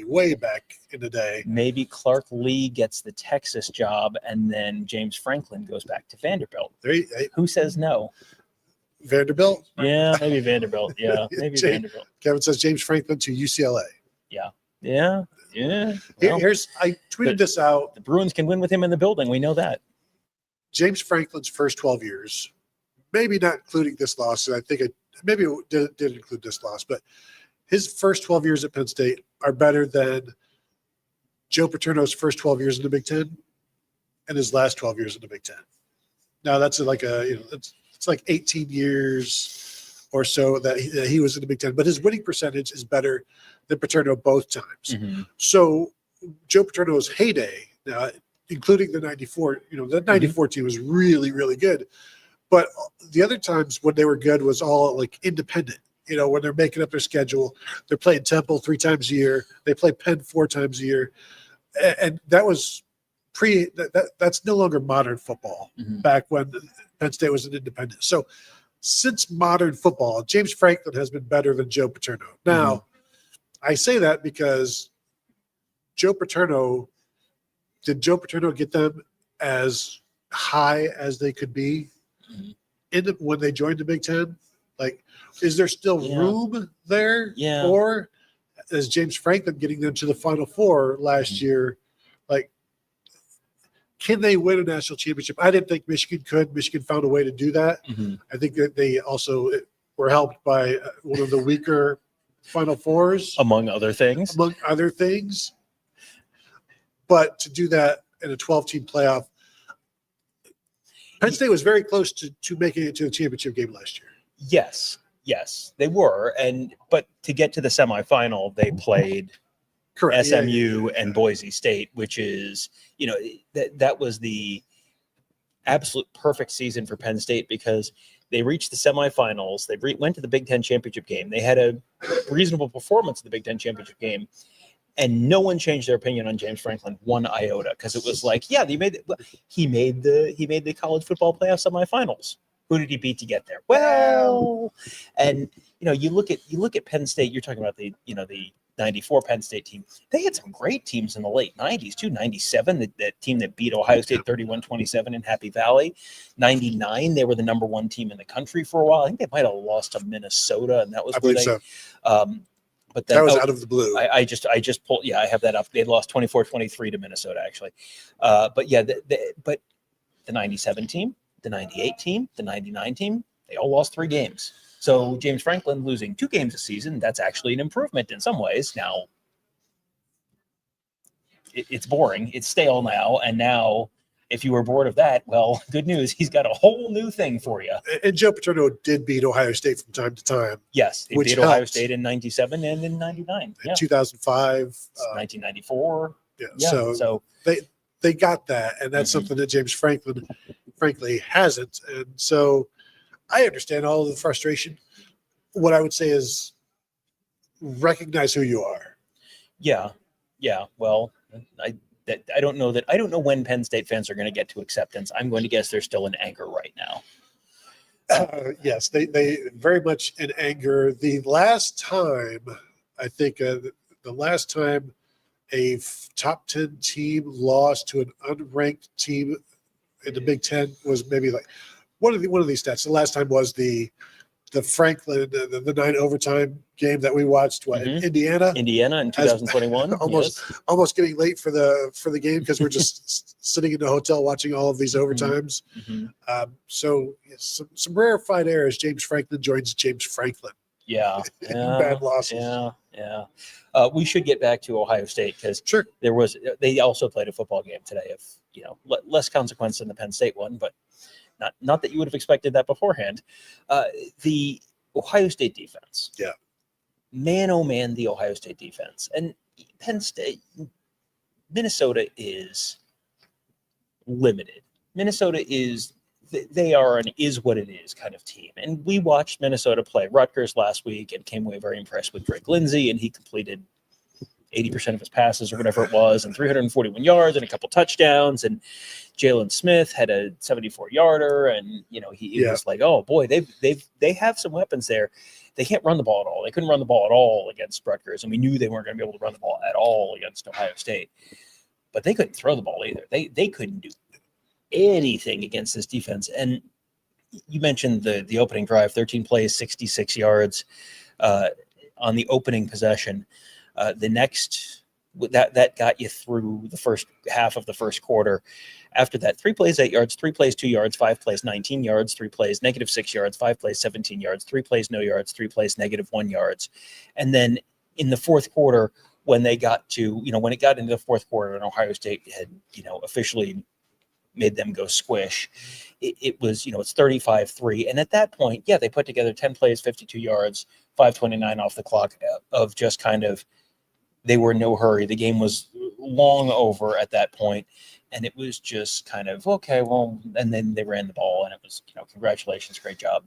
way back in the day. Maybe Clark Lee gets the Texas job, and then James Franklin goes back to Vanderbilt. Who says no? Vanderbilt? Yeah, maybe Vanderbilt. Yeah, maybe Vanderbilt. Kevin says James Franklin to UCLA. Yeah. Well, I tweeted this out. The Bruins can win with him in the building. We know that. James Franklin's first 12 years, maybe not including this loss, and I think maybe it did include this loss, but his first 12 years at Penn State are better than Joe Paterno's first 12 years in the Big Ten and his last 12 years in the Big Ten. Now that's like it's like 18 years or so that he was in the Big Ten, but his winning percentage is better than Paterno both times. Mm-hmm. So Joe Paterno's heyday, including the 94, the 94 team was really, really good. But the other times when they were good was all like independent. When they're making up their schedule, they're playing Temple 3 times a year. They play Penn 4 times a year. And that was that's no longer modern football back when Penn State was an independent. So since modern football, James Franklin has been better than Joe Paterno. Now, I say that because did Joe Paterno get them as high as they could be when they joined the Big Ten? Like, is there still room there? Yeah. Or is James Franklin getting them to the Final Four last year? Like, can they win a national championship? I didn't think Michigan could. Michigan found a way to do that. I think that they also were helped by one of the weaker Final Fours. Among other things. but to do that in a 12-team playoff, Penn State was very close to making it to the championship game last year. Yes, they were. But to get to the semifinal, they played SMU and Boise State, which is, that was the absolute perfect season for Penn State because they reached the semifinals. They went to the Big Ten championship game. They had a reasonable performance in the Big Ten championship game. And no one changed their opinion on James Franklin one iota because it was like, yeah, he made the college football playoff semifinals. Who did he beat to get there? Well, and you look at Penn State. You're talking about the 94 Penn State team. They had some great teams in the late 90s too. 97, that team that beat Ohio State 31-27 in Happy Valley. 99, they were the number one team in the country for a while. I think they might have lost to Minnesota, and that was I believe so. But then, that was out of the blue. I just pulled. Yeah, I have that up. They lost 24-23 to Minnesota, actually. But yeah, but the 97 team, the 98 team, the 99 team, they all lost 3 games. So James Franklin losing 2 games a season, that's actually an improvement in some ways. Now, it's boring. It's stale now. And now, if you were bored of that, well, good news. He's got a whole new thing for you. And Joe Paterno did beat Ohio State from time to time. Yes, he beat Ohio State in 97 and in 99. In 2005. 1994. Yeah, so they got that. And that's something that James Franklin, frankly, hasn't. And so I understand all of the frustration. What I would say is recognize who you are. Yeah. Well, I don't know when Penn State fans are going to get to acceptance. I'm going to guess they're still in anger right now. Yes, they very much in anger. The last time, I think, the last time a top 10 team lost to an unranked team in the Big Ten was maybe like one of these stats. The last time was the Franklin, the 9 overtime game that we watched in Indiana in 2021. almost getting late for the game because we're just sitting in the hotel watching all of these overtimes. So some rarefied air as James Franklin joins James Franklin. Yeah. Bad losses. Yeah. We should get back to Ohio State because they also played a football game today of less consequence than the Penn State one, but not that you would have expected that beforehand. The Ohio State defense. Yeah. Man, oh man, the Ohio State defense. And Penn State, Minnesota is limited. Minnesota they are an is what it is kind of team. And we watched Minnesota play Rutgers last week and came away very impressed with Drake Lindsay, and he completed 80% of his passes or whatever it was, and 341 yards and a couple touchdowns. And Jalen Smith had a 74-yarder, and he was like, oh boy, they have some weapons there. They can't run the ball at all. They couldn't run the ball at all against Rutgers, and we knew they weren't going to be able to run the ball at all against Ohio State. But they couldn't throw the ball either. They couldn't do anything against this defense. And you mentioned the opening drive, 13 plays, 66 yards on the opening possession. The next that got you through the first half of the first quarter. After that, 3 plays, 8 yards, 3 plays, 2 yards, 5 plays, 19 yards, 3 plays, -6 yards, 5 plays, 17 yards, 3 plays, no yards, 3 plays, -1 yards. And then in the fourth quarter, when they got to, when it got into the fourth quarter and Ohio State had, officially made them go squish, it was, it's 35-3. And at that point, they put together 10 plays, 52 yards, 5:29 off the clock of just kind of, they were in no hurry. The game was long over at that point, and it was just kind of, okay, well, and then they ran the ball, and it was, congratulations, great job.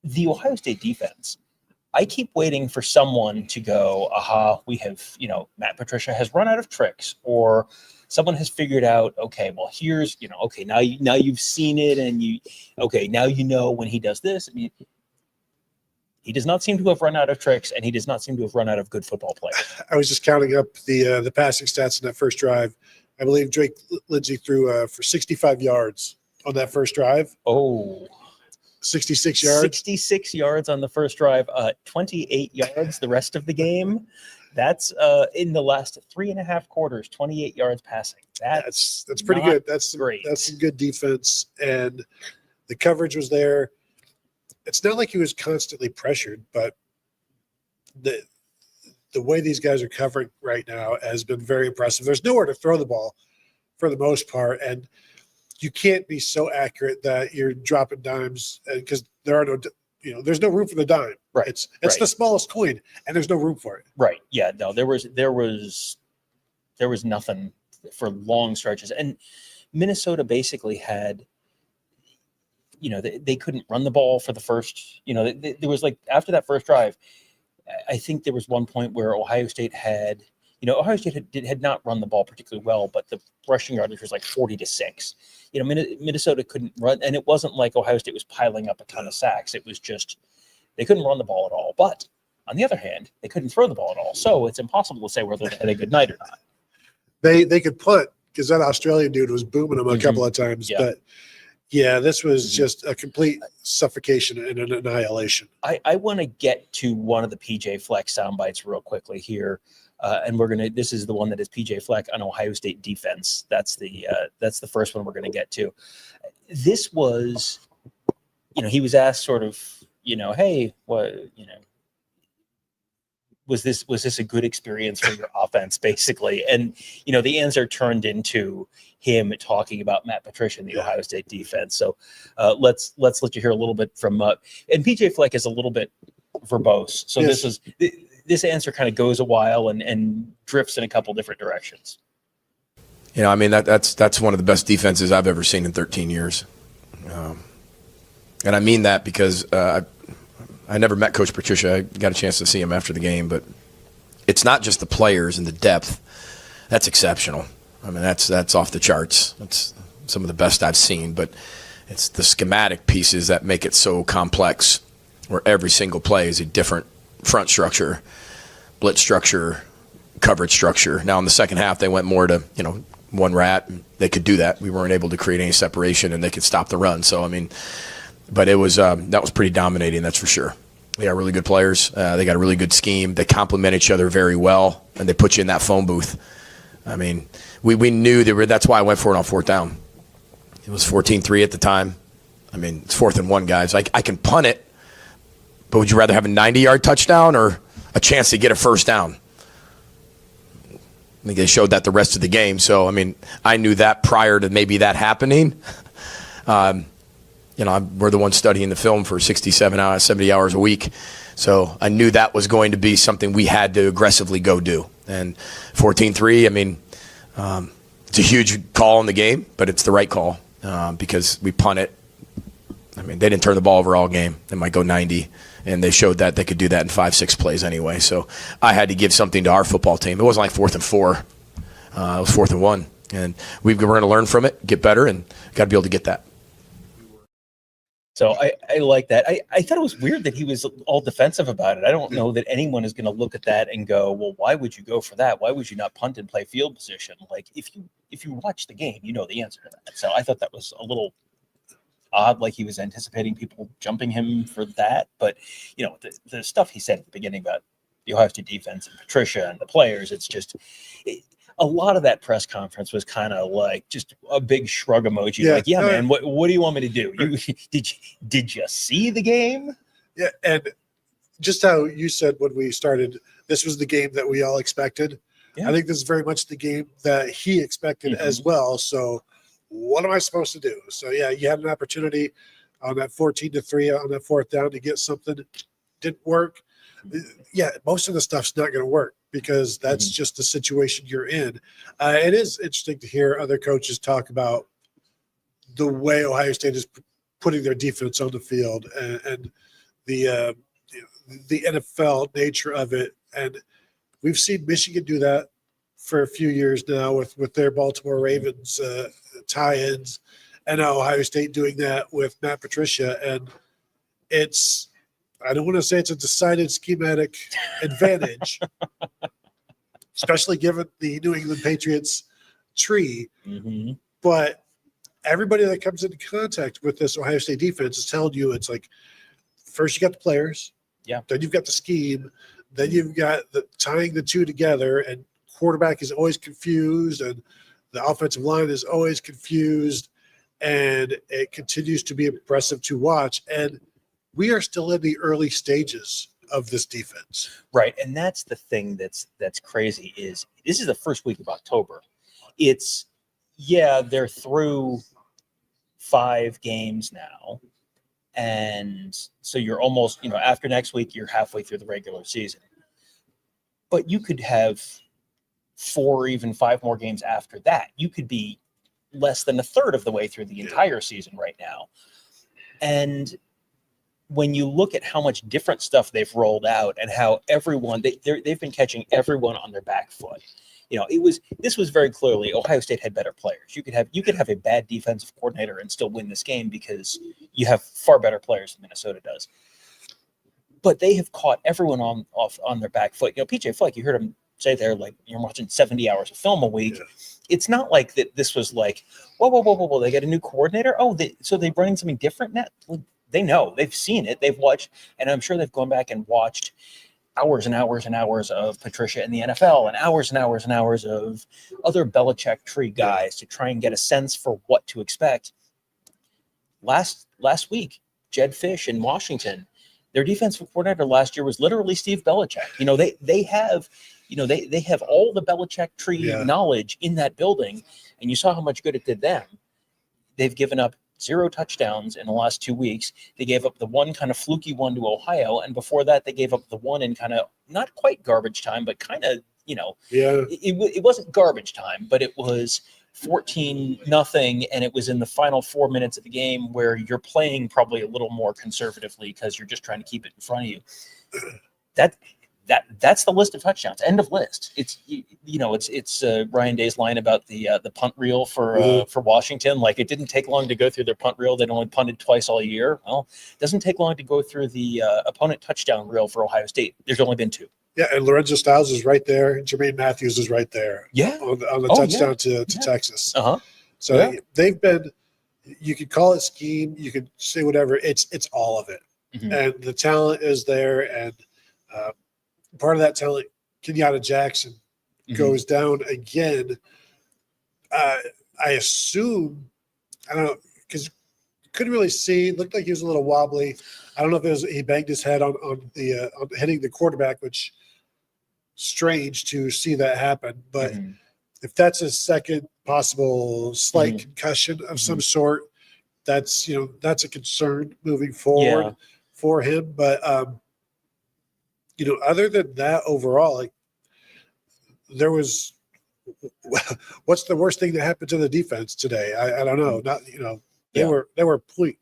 The Ohio State defense, I keep waiting for someone to go, aha, we have, Matt Patricia has run out of tricks, or someone has figured out, okay, well, here's, okay, now you've seen it, and now you know when he does this. I mean, he does not seem to have run out of tricks, and he does not seem to have run out of good football players. I was just counting up the passing stats in that first drive. I believe Drake Lindsay threw for 65 yards on that first drive. Oh, 66 yards. 66 yards on the first drive, 28 yards the rest of the game. That's in the last 3.5 quarters, 28 yards passing. That's pretty good. That's great. That's some good defense, and the coverage was there. It's not like he was constantly pressured, but the way these guys are covering right now has been very impressive. There's nowhere to throw the ball for the most part, and you can't be so accurate that you're dropping dimes because there are no, there's no room for the dime. Right. It's right. the smallest coin, and there's no room for it. Right. Yeah. No, there was nothing for long stretches, and Minnesota basically had, they couldn't run the ball for the first, there was like after that first drive, I think there was one point where Ohio State had not run the ball particularly well, but the rushing yardage was like 40-6. Minnesota couldn't run, and it wasn't like Ohio State was piling up a ton of sacks. It was just they couldn't run the ball at all. But on the other hand, they couldn't throw the ball at all. So it's impossible to say whether they had a good night or not. They could punt because that Australian dude was booming them a couple of times, Yeah. but yeah, this was just a complete suffocation and an annihilation. I want to get to one of the PJ Fleck sound bites real quickly here. And this is the one that is PJ Fleck on Ohio State defense. That's the first one we're going to get to. This was, he was asked sort of, hey, what, was this a good experience for your offense, basically? And, the answer turned into him talking about Matt Patricia and the Ohio State defense. So let's let you hear a little bit from, and PJ Fleck is a little bit verbose. So Yes. this answer kind of goes a while and drifts in a couple different directions. That's one of the best defenses I've ever seen in 13 years. And I mean that because I never met Coach Patricia. I got a chance to see him after the game, but it's not just the players and the depth. That's exceptional. That's off the charts. That's some of the best I've seen, but it's the schematic pieces that make it so complex, where every single play is a different front structure, blitz structure, coverage structure. Now in the second half, they went more to, one rat. And they could do that. We weren't able to create any separation, and they could stop the run. So, but it was that was pretty dominating, that's for sure. They got really good players. They got a really good scheme. They complement each other very well, and they put you in that phone booth. We knew that's why I went for it on fourth down. It was 14-3 at the time. It's 4th and 1, guys. I can punt it, but would you rather have a 90-yard touchdown or a chance to get a first down? I think they showed that the rest of the game. So, I knew that prior to maybe that happening. We're the ones studying the film for 70 hours a week. So I knew that was going to be something we had to aggressively go do. And 14-3, it's a huge call in the game, but it's the right call because we punt it. They didn't turn the ball over all game. They might go 90, and they showed that they could do that in 5-6 plays anyway. So I had to give something to our football team. It wasn't like 4th and 4. It was 4th and 1. And we're going to learn from it, get better, and got to be able to get that. So I like that. I thought it was weird that he was all defensive about it. I don't know that anyone is going to look at that and go, well, why would you go for that? Why would you not punt and play field position? Like if you watch the game, you know the answer to that. So I thought that was a little odd, like he was anticipating people jumping him for that. But, the stuff he said at the beginning about the Ohio State defense and Patricia and the players, it's just a lot of that press conference was kind of like just a big shrug emoji. Yeah. Like, yeah, man, what do you want me to do? Did you see the game? Yeah, and just how you said when we started, this was the game that we all expected. Yeah. I think this is very much the game that he expected as well. So what am I supposed to do? So, yeah, you had an opportunity on that 14-3 on that 4th down to get something. Didn't work. Yeah, most of the stuff's not going to work because that's just the situation you're in. It is interesting to hear other coaches talk about the way Ohio State is putting their defense on the field and the NFL nature of it. And we've seen Michigan do that for a few years now with their Baltimore Ravens tie-ins, and now Ohio State doing that with Matt Patricia. And I don't want to say it's a decided schematic advantage, especially given the New England Patriots tree. But everybody that comes into contact with this Ohio State defense is telling you it's like, first you got the players, then you've got the scheme, then you've got tying the two together, and quarterback is always confused, and the offensive line is always confused, and it continues to be impressive to watch. And we are still in the early stages of this defense. Right. And that's the thing that's crazy is this is the first week of October. It's, yeah, they're through 5 games now. And so you're almost, after next week, you're halfway through the regular season. But you could have 4 or even 5 more games after that. You could be less than a third of the way through the entire season right now. And when you look at how much different stuff they've rolled out and how everyone they've been catching everyone on their back foot. This was very clearly Ohio State had better players. You could have a bad defensive coordinator and still win this game because you have far better players than Minnesota does. But they have caught everyone on their back foot. PJ Fleck, you heard him say there, like, you're watching 70 hours of film a week. Yeah. It's not like that. This was like, whoa. They got a new coordinator. Oh, so they bring something different now. Well, they know, they've seen it, they've watched, and I'm sure they've gone back and watched hours and hours and hours of Patricia in the NFL and hours of other Belichick tree guys to try and get a sense for what to expect. Last week, Jed Fish in Washington, their defensive coordinator last year was literally Steve Belichick. They have all the Belichick tree knowledge in that building, and you saw how much good it did them. They've given up 0 touchdowns in the last 2 weeks. They gave up the one kind of fluky one to Ohio, and before that, they gave up the one in kind of not quite garbage time, but kind of, it wasn't garbage time, but it was 14-0, and it was in the final 4 minutes of the game where you're playing probably a little more conservatively because you're just trying to keep it in front of you. That's the list of touchdowns. End of list. It's Ryan Day's line about the punt reel for Washington. Like, it didn't take long to go through their punt reel. They'd only punted twice all year. Well, it doesn't take long to go through the opponent touchdown reel for Ohio State. There's only been 2. Yeah, and Lorenzo Styles is right there. Jermaine Matthews is right there. Yeah, on the touchdown to Texas. So they've been. You could call it scheme. You could say whatever. It's all of it, and the talent is there, and. Part of that talent, Kenyatta Jackson, goes down again. I assume, I don't know, because couldn't really see. It looked like he was a little wobbly. I don't know if it was he banged his head on hitting the quarterback, which strange to see that happen. But if that's a second possible slight concussion of some sort, that's a concern moving forward for him. But other than that, overall, like, there was, what's the worst thing that happened to the defense today? I don't know. Not, they were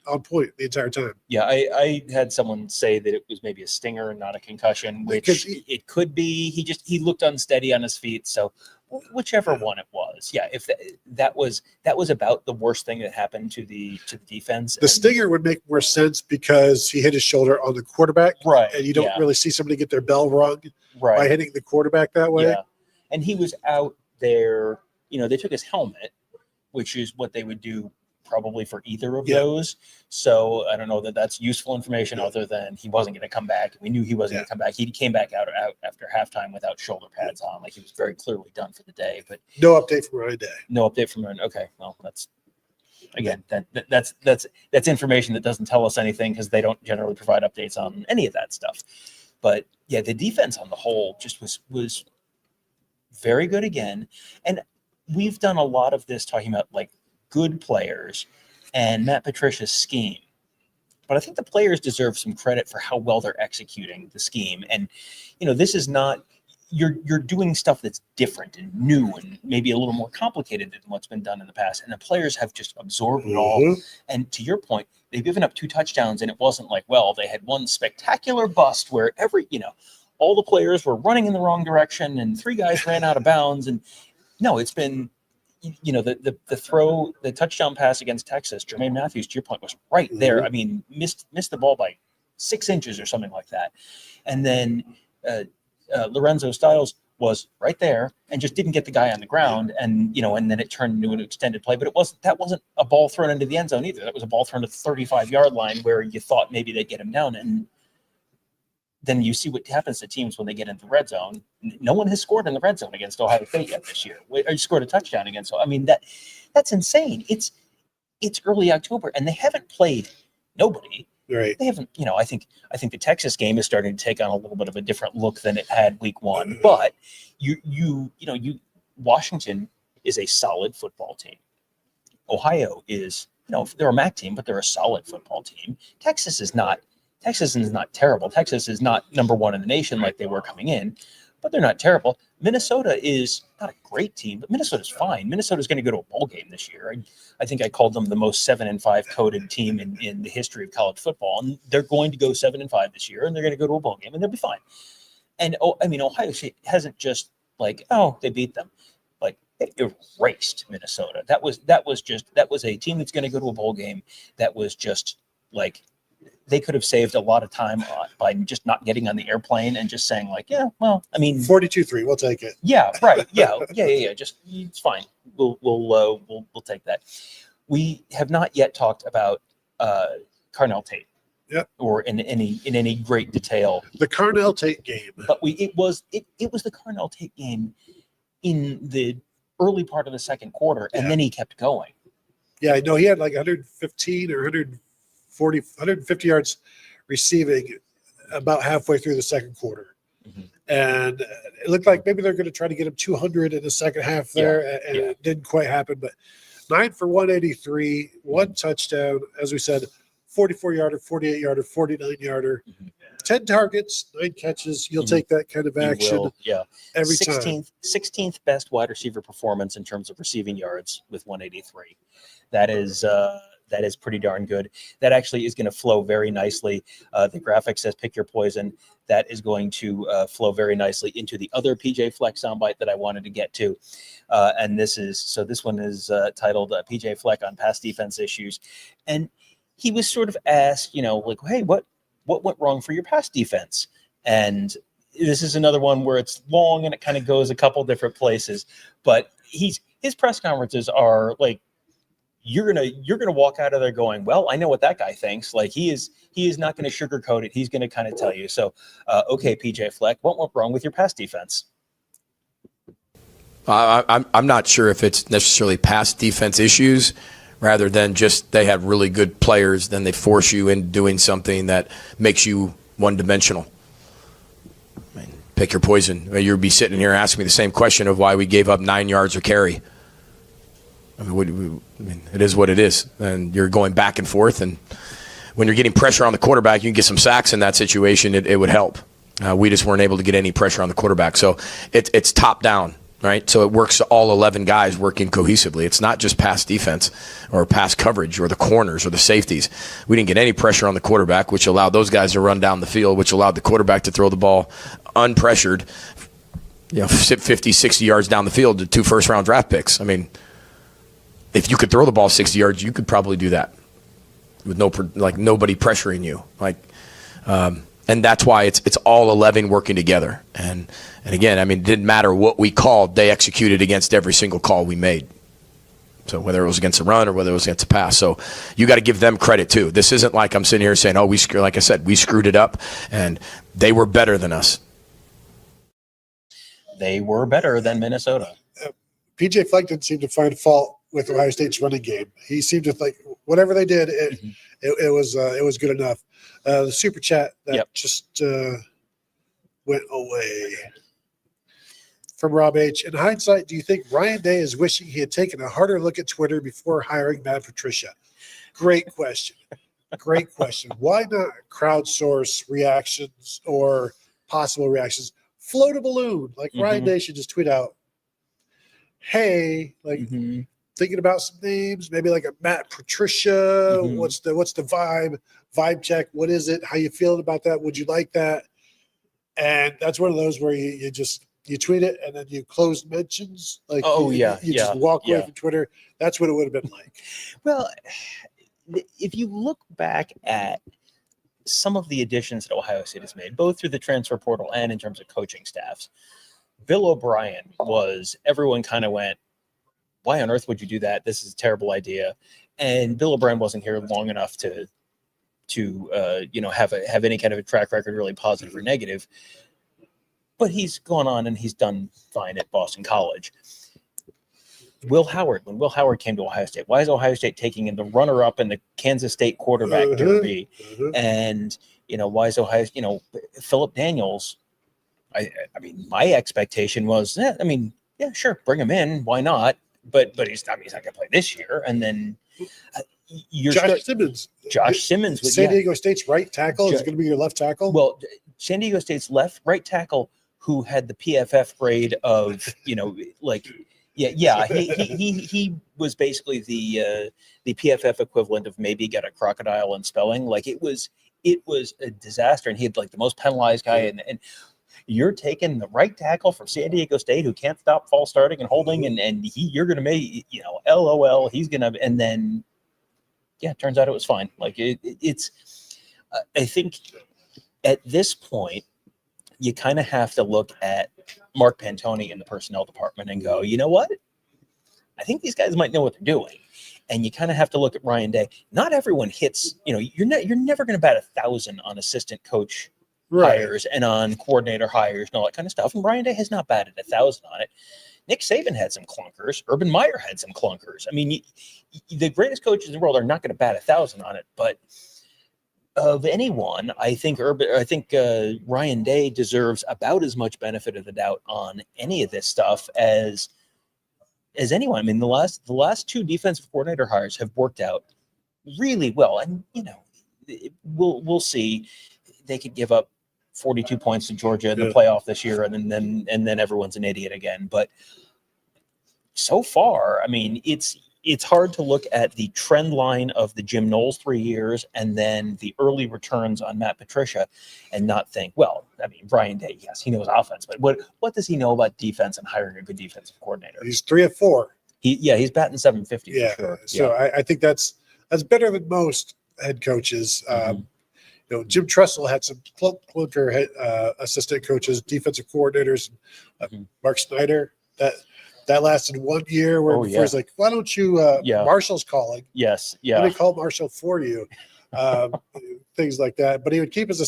on point the entire time. Yeah. I had someone say that it was maybe a stinger and not a concussion, which it could be. He looked unsteady on his feet. So whichever one it was. Yeah. If that was about the worst thing that happened to the defense. The stinger would make more sense because he hit his shoulder on the quarterback. Right. And you don't really see somebody get their bell rung by hitting the quarterback that way. Yeah. And he was out there, they took his helmet, which is what they would do probably for either of those. So I don't know that that's useful information other than he wasn't going to come back. We knew he wasn't going to come back. He came back out after halftime without shoulder pads on. Like, he was very clearly done for the day. But no update from Ryan Day. No update from Ryan. Okay. Well, that's again, that's information that doesn't tell us anything because they don't generally provide updates on any of that stuff. But yeah, the defense on the whole just was very good again. And we've done a lot of this talking about like good players and Matt Patricia's scheme. But I think the players deserve some credit for how well they're executing the scheme. And, this is not, you're doing stuff that's different and new and maybe a little more complicated than what's been done in the past. And the players have just absorbed it all. And to your point, they've given up 2 touchdowns and it wasn't like, well, they had one spectacular bust where all the players were running in the wrong direction and 3 guys ran out of bounds. And no, it's been, the touchdown pass against Texas, Jermaine Matthews, to your point, was right there. I mean, missed the ball by 6 inches or something like that. And then Lorenzo Styles was right there and just didn't get the guy on the ground. And, and then it turned into an extended play, but that wasn't a ball thrown into the end zone either. That was a ball thrown to the 35-yard line where you thought maybe they'd get him down. And then you see what happens to teams when they get into the red zone. No one has scored in the red zone against Ohio State yet this year. Or scored a touchdown against. I mean, that's insane. It's early October and they haven't played nobody. Right. They haven't, I think the Texas game is starting to take on a little bit of a different look than it had week one. But Washington is a solid football team. Ohio is, they're a MAC team, but they're a solid football team. Texas is not terrible. Texas is not number one in the nation like they were coming in, but they're not terrible. Minnesota is not a great team, but Minnesota's fine. Minnesota's going to go to a bowl game this year. I think I called them the most 7-5 coded team in the history of college football, and they're going to go 7-5 this year, and they're going to go to a bowl game, and they'll be fine. And Ohio State hasn't just they beat them. They erased Minnesota. That was a team that's going to go to a bowl game. That was just they could have saved a lot of time by just not getting on the airplane and just saying 42-3, we'll take it. Yeah, right. Yeah. Just it's fine. We'll take that. We have not yet talked about Carnell Tate. Yep. Or in any great detail. The Carnell Tate game. But it was the Carnell Tate game in the early part of the second quarter, and then he kept going. Yeah, I know he had 115 or 150 yards receiving about halfway through the second quarter. Mm-hmm. And it looked like maybe they're going to try to get him 200 in the second half there, and it didn't quite happen. But 9 for 183, one touchdown, as we said, 44-yarder, 48-yarder, 49-yarder, 10 targets, 9 catches. You'll take that kind of action every time. 16th best wide receiver performance in terms of receiving yards with 183. That is pretty darn good. That actually is going to flow very nicely. The graphic says pick your poison. That is going to flow very nicely into the other PJ Fleck soundbite that I wanted to get to. And this one is titled PJ Fleck on pass defense issues. And he was sort of asked, hey, what went wrong for your pass defense? And this is another one where it's long and it kind of goes a couple different places. But his press conferences are you're gonna walk out of there going, well, I know what that guy thinks. He is not going to sugarcoat it. He's going to kind of tell you. So, okay, PJ Fleck, what went wrong with your pass defense? I'm not sure if it's necessarily pass defense issues, rather than just they have really good players, then they force you into doing something that makes you one-dimensional. Pick your poison. You'd be sitting here asking me the same question of why we gave up 9 yards a carry. It is what it is, and you're going back and forth. And when you're getting pressure on the quarterback, you can get some sacks in that situation. It would help. We just weren't able to get any pressure on the quarterback. So it's top down, right? So it works. All 11 guys working cohesively. It's not just pass defense or pass coverage or the corners or the safeties. We didn't get any pressure on the quarterback, which allowed those guys to run down the field, which allowed the quarterback to throw the ball unpressured, 50, 60 yards down the field to 2 first-round draft picks. If you could throw the ball 60 yards, you could probably do that with nobody pressuring you. And that's why it's all 11 working together. And again, it didn't matter what we called; they executed against every single call we made. So whether it was against the run or whether it was against the pass, so you got to give them credit too. This isn't like I'm sitting here saying, "Oh, we screwed." Like I said, we screwed it up, and they were better than us. They were better than Minnesota. PJ Fleck didn't seem to find fault with Ohio State's running game. He seemed to think whatever they did, it was good enough. The super chat that just went away from Rob H. In hindsight, do you think Ryan Day is wishing he had taken a harder look at Twitter before hiring Matt Patricia? Great question. Great question. Why not crowdsource reactions or possible reactions? Float a balloon. Ryan Day should just tweet out, hey, thinking about some names, maybe a Matt Patricia. What's the vibe? Vibe check. What is it? How you feeling about that? Would you like that? And that's one of those where you tweet it and then you close mentions. You just walk away from Twitter. That's what it would have been like. Well, if you look back at some of the additions that Ohio State has made, both through the transfer portal and in terms of coaching staffs, Bill O'Brien everyone kind of went, why on earth would you do that? This is a terrible idea. And Bill O'Brien wasn't here long enough to have any kind of a track record, really positive or negative. But he's gone on and he's done fine at Boston College. Will Howard, when Will Howard came to Ohio State, why is Ohio State taking in the runner-up in the Kansas State quarterback derby? And, why is Ohio, Philip Daniels, I mean, my expectation was, yeah, sure, bring him in. Why not? But he's not going to play this year. And then Josh Simmons. Was, San Diego State's right tackle is going to be your left tackle. Well, San Diego State's right tackle, who had the PFF grade of, he was basically the PFF equivalent of maybe get a crocodile in spelling. Like it was a disaster, and he had like the most penalized guy, and you're taking the right tackle from San Diego State who can't stop false starting and holding, and you're going to make, LOL, he's going to, and then, yeah, it turns out it was fine. Like it's, I think at this point, you kind of have to look at Mark Pantoni in the personnel department and go, you know what? I think these guys might know what they're doing. And you kind of have to look at Ryan Day. Not everyone hits, you're never going to bat 1,000 on assistant coach hires and on coordinator hires and all that kind of stuff. And Ryan Day has not batted 1,000 on it. Nick Saban had some clunkers. Urban Meyer had some clunkers. I mean, the greatest coaches in the world are not going to bat 1,000 on it. But of anyone, I think Ryan Day deserves about as much benefit of the doubt on any of this stuff as anyone. I mean, the last two defensive coordinator hires have worked out really well, and we'll see. They could give up 42 points to Georgia in the playoff this year, and then everyone's an idiot again. But so far, I mean, it's hard to look at the trend line of the Jim Knowles 3 years and then the early returns on Matt Patricia and not think, well, I mean, Brian Day, yes, he knows offense, but what does he know about defense and hiring a good defensive coordinator? He's 3 of 4. He's batting 750. Yeah, for sure. So yeah. I think that's better than most head coaches. Jim Tressel had some clunker assistant coaches, defensive coordinators. Mark Snyder, that lasted 1 year where he's like, why don't you, Marshall's calling. Yes. Yeah. Let me call Marshall for you. Things like that. But he would keep his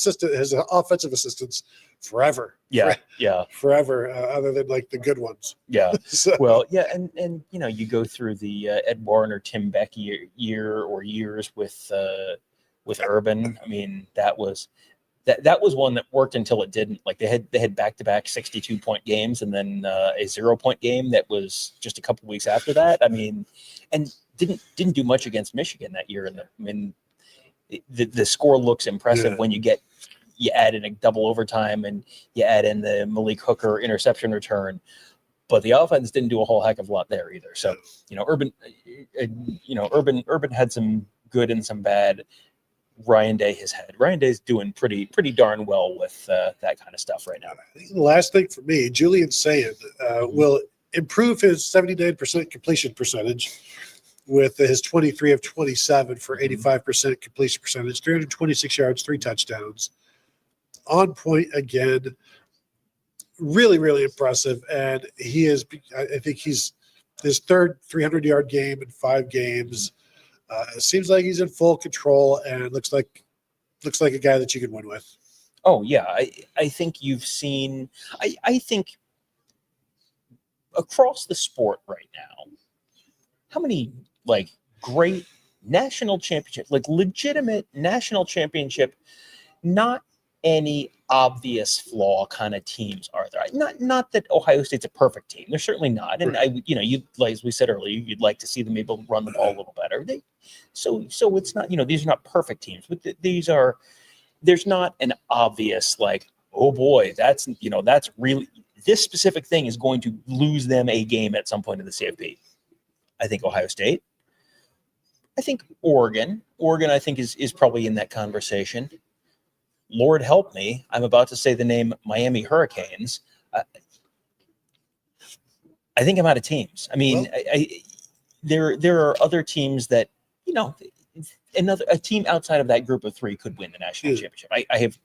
offensive assistants forever. Forever, other than like the good ones. Yeah. Well, yeah. And you go through the Ed Warren or Tim Beck years with Urban. I mean, that was one that worked until it didn't. Like they had back-to-back 62-point games and then a 0-point game that was just a couple weeks after that. I mean, and didn't do much against Michigan that year. The score looks impressive when you add in a double overtime and you add in the Malik Hooker interception return. But the offense didn't do a whole heck of a lot there either. So, Urban had some good and some bad. Ryan Day has had. Ryan Day's doing pretty darn well with that kind of stuff right now. The last thing for me, Julian Sayin will improve his 79% completion percentage with his 23 of 27 for 85% completion percentage, 326 yards, 3 touchdowns. On point again. Really, really impressive. And I think he's his third 300-yard game in 5 games. It seems like he's in full control and looks like a guy that you can win with. Oh yeah, I think you've seen. I think across the sport right now, how many like great national championship, like legitimate national championship, not any obvious flaw kind of teams are there. Not that Ohio State's a perfect team. They're certainly not. And you like as we said earlier, you'd like to see them able to run the ball a little better. So it's not, these are not perfect teams, but there's not an obvious like, oh boy, that's really, this specific thing is going to lose them a game at some point in the CFP. I think Ohio State. I think Oregon, I think is probably in that conversation. Lord help me, I'm about to say the name Miami Hurricanes. I think I'm out of teams. I mean, there are other teams that, a team outside of that group of 3 could win the national championship. I have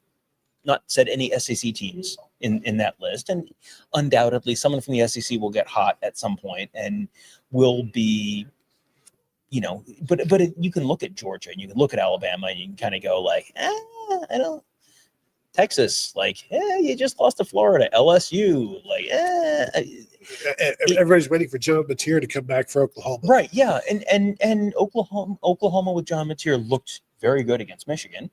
not said any SEC teams in that list, and undoubtedly someone from the SEC will get hot at some point and will be, but you can look at Georgia and you can look at Alabama and you can kind of go like, I don't. Texas, like, you just lost to Florida. LSU, like, Everybody's waiting for Joe Mateer to come back for Oklahoma. Right. Yeah. And Oklahoma with John Mateer looked very good against Michigan.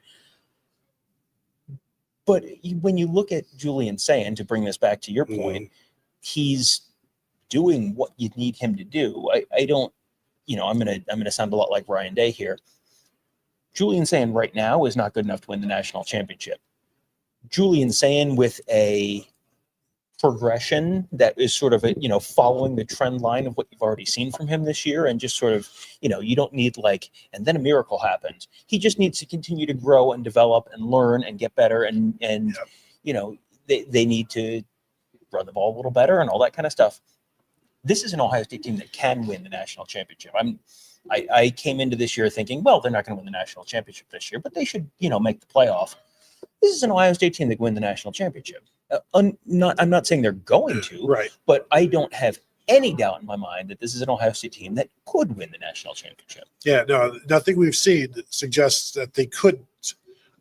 But when you look at Julian Sayin, to bring this back to your point, he's doing what you need him to do. I don't, I'm gonna sound a lot like Ryan Day here. Julian Sayin right now is not good enough to win the national championship. Julian Sayin with a progression that is sort of following the trend line of what you've already seen from him this year, and just sort of, you don't need and then a miracle happens. He just needs to continue to grow and develop and learn and get better, and they need to run the ball a little better and all that kind of stuff. This is an Ohio State team that can win the national championship. I came into this year thinking, well, they're not going to win the national championship this year, but they should, make the playoff. This is an Ohio State team that can win the national championship. I'm not saying they're going to, right? But I don't have any doubt in my mind that this is an Ohio State team that could win the national championship. Yeah, no, nothing we've seen suggests that they couldn't,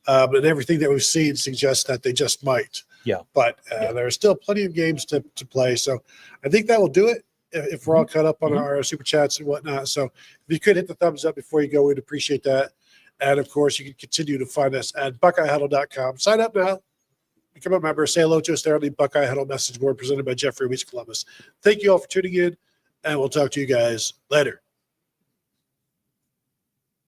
and everything that we've seen suggests that they just might. Yeah, but there are still plenty of games to play, so I think that will do it. If we're all caught up on our super chats and whatnot, so if you could hit the thumbs up before you go, we'd appreciate that. And of course, you can continue to find us at BuckeyeHuddle.com. Sign up now. Become a member. Say hello to us there on the Buckeye Huddle message board presented by Jeffrey Weeks Columbus. Thank you all for tuning in, and we'll talk to you guys later.